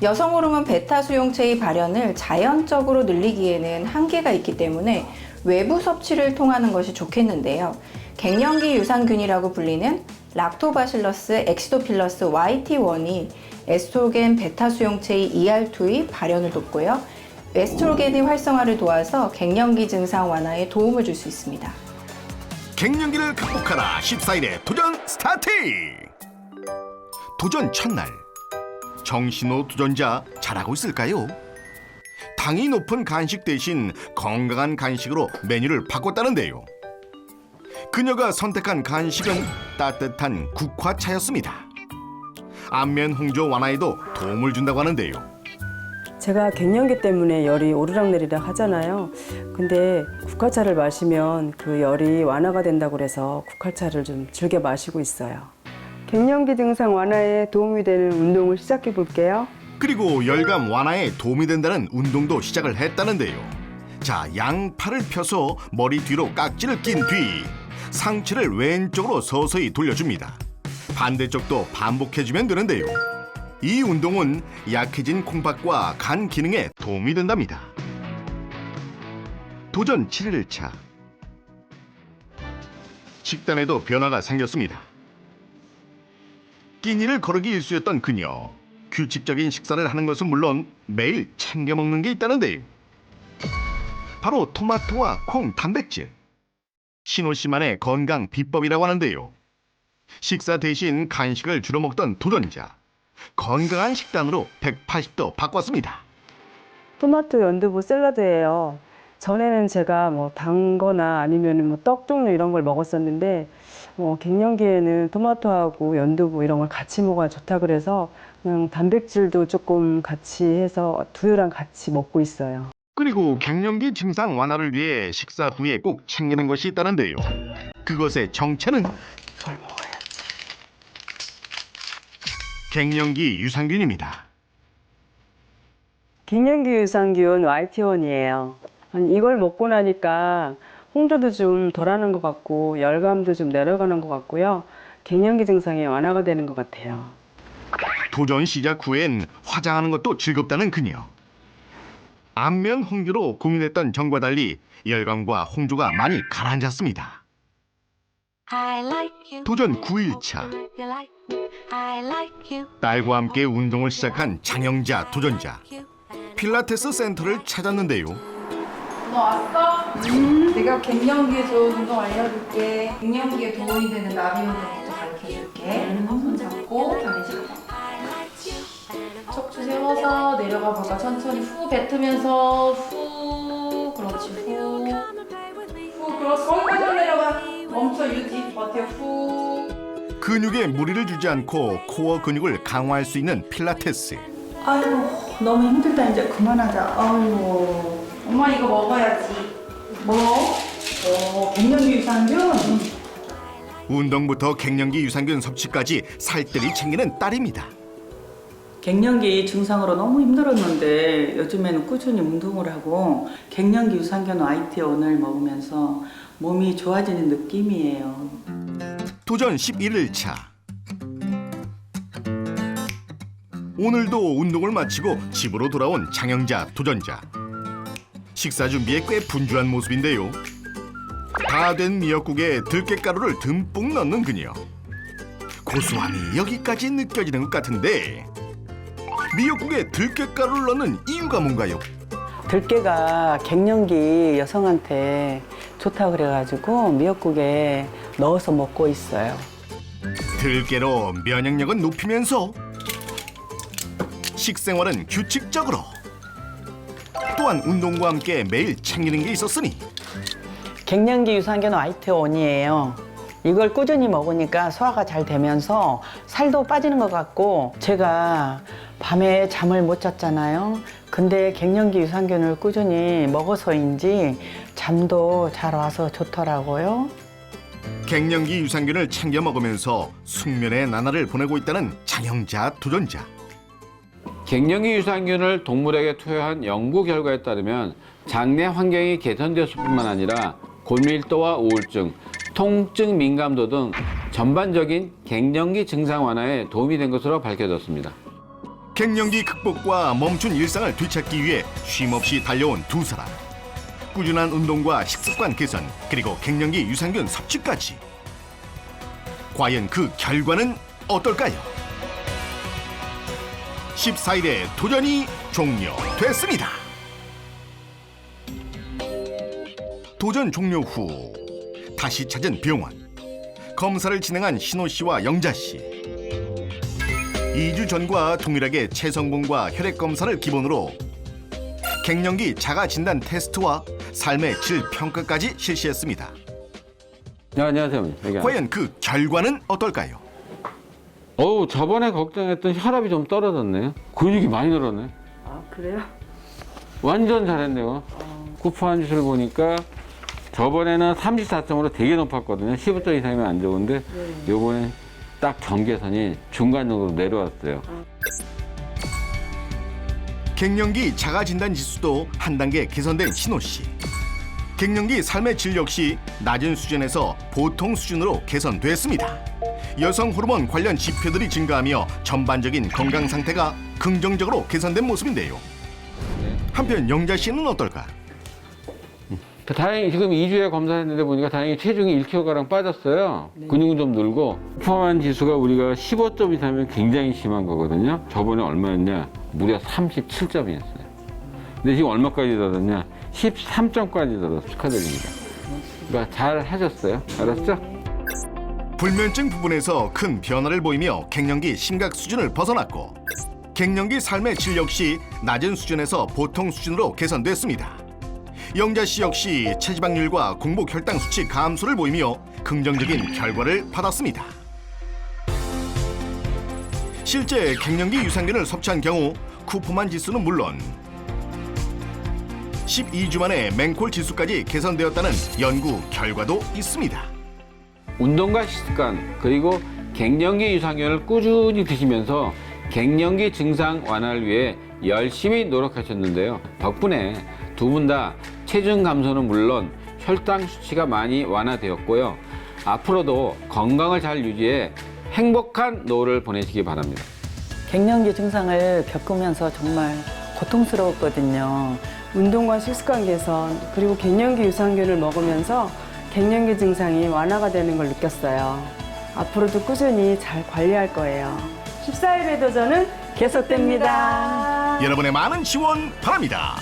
여성 호르몬 베타 수용체의 발현을 자연적으로 늘리기에는 한계가 있기 때문에 외부 섭취를 통하는 것이 좋겠는데요. 갱년기 유산균이라고 불리는 락토바실러스 엑시도필러스 YT1이 에스트로겐 베타 수용체의 ER2의 발현을 돕고요. 에스트로겐의 활성화를 도와서 갱년기 증상 완화에 도움을 줄 수 있습니다. 갱년기를 극복하라 14일의 도전 스타트! 도전 첫날. 정신호 도전자 잘하고 있을까요? 당이 높은 간식 대신 건강한 간식으로 메뉴를 바꿨다는데요. 그녀가 선택한 간식은 따뜻한 국화차였습니다. 안면 홍조 완화에도 도움을 준다고 하는데요. 제가 갱년기 때문에 열이 오르락내리락 하잖아요. 근데 국화차를 마시면 그 열이 완화가 된다고 그래서 국화차를 좀 즐겨 마시고 있어요. 갱년기 증상 완화에 도움이 되는 운동을 시작해 볼게요. 그리고 열감 완화에 도움이 된다는 운동도 시작을 했다는데요. 자, 양팔을 펴서 머리 뒤로 깍지를 낀 뒤 상체를 왼쪽으로 서서히 돌려줍니다. 반대쪽도 반복해주면 되는데요. 이 운동은 약해진 콩팥과 간 기능에 도움이 된답니다. 도전 7일차. 식단에도 변화가 생겼습니다. 끼니를 거르기 일쑤였던 그녀. 규칙적인 식사를 하는 것은 물론 매일 챙겨 먹는 게 있다는데요. 바로 토마토와 콩 단백질. 신호 씨만의 건강 비법이라고 하는데요. 식사 대신 간식을 주로 먹던 도전자. 건강한 식단으로 180도 바꿨습니다. 토마토 연두부 샐러드예요. 전에는 제가 뭐 단 거나 아니면 뭐 떡 종류 이런 걸 먹었었는데 갱년기에는 토마토하고 연두부 이런 걸 같이 먹어야 좋다 그래서 그냥 단백질도 조금 같이 해서 두유랑 같이 먹고 있어요. 그리고 갱년기 증상 완화를 위해 식사 후에 꼭 챙기는 것이 있다는데요. 그것의 정체는 이걸 먹어야지. 갱년기 유산균입니다. 갱년기 유산균 YT1이에요. 이걸 먹고 나니까 홍조도 좀 덜하는 것 같고 열감도 좀 내려가는 것 같고요. 갱년기 증상이 완화가 되는 것 같아요. 도전 시작 후엔 화장하는 것도 즐겁다는 그녀. 안면 홍조로 고민했던 전과 달리 열감과 홍조가 많이 가라앉았습니다. 도전 9일차. 딸과 함께 운동을 시작한 장영자 도전자. 필라테스 센터를 찾았는데요. 너 왔어? 내가 갱년기에 좋은 운동 알려줄게. 갱년기에 도움이 되는 나비 운동부터 가르쳐줄게. 손 잡고 다니시고. 척추 세워서 내려가 볼까? 천천히 후 뱉으면서 후. 그렇지 후. 후 그렇지. 거기까지 내려가. 멈춰 유지. 버텨 후. 근육에 무리를 주지 않고 코어 근육을 강화할 수 있는 필라테스. 아이고 너무 힘들다. 이제 그만하자. 아이고 엄마 이거 먹어야지. 뭐? 갱년기 유산균? 운동부터 갱년기 유산균 섭취까지 살뜰히 챙기는 딸입니다. 갱년기 증상으로 너무 힘들었는데 요즘에는 꾸준히 운동을 하고 갱년기 유산균 IT원을 먹으면서 몸이 좋아지는 느낌이에요. 도전 11일차. 오늘도 운동을 마치고 집으로 돌아온 장영자 도전자. 식사 준비에 꽤 분주한 모습인데요. 다 된 미역국에 들깨가루를 듬뿍 넣는 그녀. 고소함이 여기까지 느껴지는 것 같은데 미역국에 들깨가루를 넣는 이유가 뭔가요? 들깨가 갱년기 여성한테 좋다고 그래가지고 미역국에 넣어서 먹고 있어요. 들깨로 면역력은 높이면서 식생활은 규칙적으로, 또한 운동과 함께 매일 챙기는 게 있었으니 갱년기 유산균 IT원이에요. 이걸 꾸준히 먹으니까 소화가 잘 되면서 살도 빠지는 것 같고, 제가 밤에 잠을 못 잤잖아요. 근데 갱년기 유산균을 꾸준히 먹어서인지 잠도 잘 와서 좋더라고요. 갱년기 유산균을 챙겨 먹으면서 숙면의 나날을 보내고 있다는 장영자 도전자. 갱년기 유산균을 동물에게 투여한 연구 결과에 따르면 장내 환경이 개선되었을 뿐만 아니라 골밀도와 우울증, 통증 민감도 등 전반적인 갱년기 증상 완화에 도움이 된 것으로 밝혀졌습니다. 갱년기 극복과 멈춘 일상을 되찾기 위해 쉼없이 달려온 두 사람. 꾸준한 운동과 식습관 개선, 그리고 갱년기 유산균 섭취까지. 과연 그 결과는 어떨까요? 14일에 도전이 종료됐습니다. 도전 종료 후 다시 찾은 병원. 검사를 진행한 신호 씨와 영자 씨. 2주 전과 동일하게 체성분과 혈액 검사를 기본으로 갱년기 자가 진단 테스트와 삶의 질 평가까지 실시했습니다. 네, 안녕하세요. 과연 그 결과는 어떨까요? 저번에 걱정했던 혈압이 좀 떨어졌네요. 근육이 많이 늘었네. 아, 그래요? 완전 잘했네요. 구프한 지수를 보니까 저번에는 34점으로 되게 높았거든요. 15점 이상이면 안 좋은데 요번에 딱 경계선이 중간으로 내려왔어요. 갱년기 자가진단 지수도 한 단계 개선된 신호 씨. 갱년기 삶의 질 역시 낮은 수준에서 보통 수준으로 개선됐습니다. 여성 호르몬 관련 지표들이 증가하며 전반적인 건강 상태가 긍정적으로 개선된 모습인데요. 한편 영자 씨는 어떨까? 다행히 지금 2주에 검사했는데 보니까 다행히 체중이 1kg가량 빠졌어요. 근육은 좀 늘고 포함한 지수가 우리가 15점 이상이면 굉장히 심한 거거든요. 저번에 얼마였냐? 무려 37점이었어요. 근데 지금 얼마까지 늘었냐? 13점까지 늘었어요. 축하드립니다. 그러니까 잘 하셨어요. 알았죠? 불면증 부분에서 큰 변화를 보이며 갱년기 심각 수준을 벗어났고 갱년기 삶의 질 역시 낮은 수준에서 보통 수준으로 개선됐습니다. 영자 씨 역시 체지방률과 공복 혈당 수치 감소를 보이며 긍정적인 결과를 받았습니다. 실제 갱년기 유산균을 섭취한 경우 쿠퍼만 지수는 물론 12주 만에 맹콜 지수까지 개선되었다는 연구 결과도 있습니다. 운동과 식습관 그리고 갱년기 유산균을 꾸준히 드시면서 갱년기 증상 완화를 위해 열심히 노력하셨는데요. 덕분에 두 분 다 체중 감소는 물론 혈당 수치가 많이 완화되었고요. 앞으로도 건강을 잘 유지해 행복한 노후를 보내시기 바랍니다. 갱년기 증상을 겪으면서 정말 고통스러웠거든요. 운동과 식습관 개선 그리고 갱년기 유산균을 먹으면서 갱년기 증상이 완화가 되는 걸 느꼈어요. 앞으로도 꾸준히 잘 관리할 거예요. 14일의 도전은 계속됩니다. 여러분의 많은 지원 바랍니다.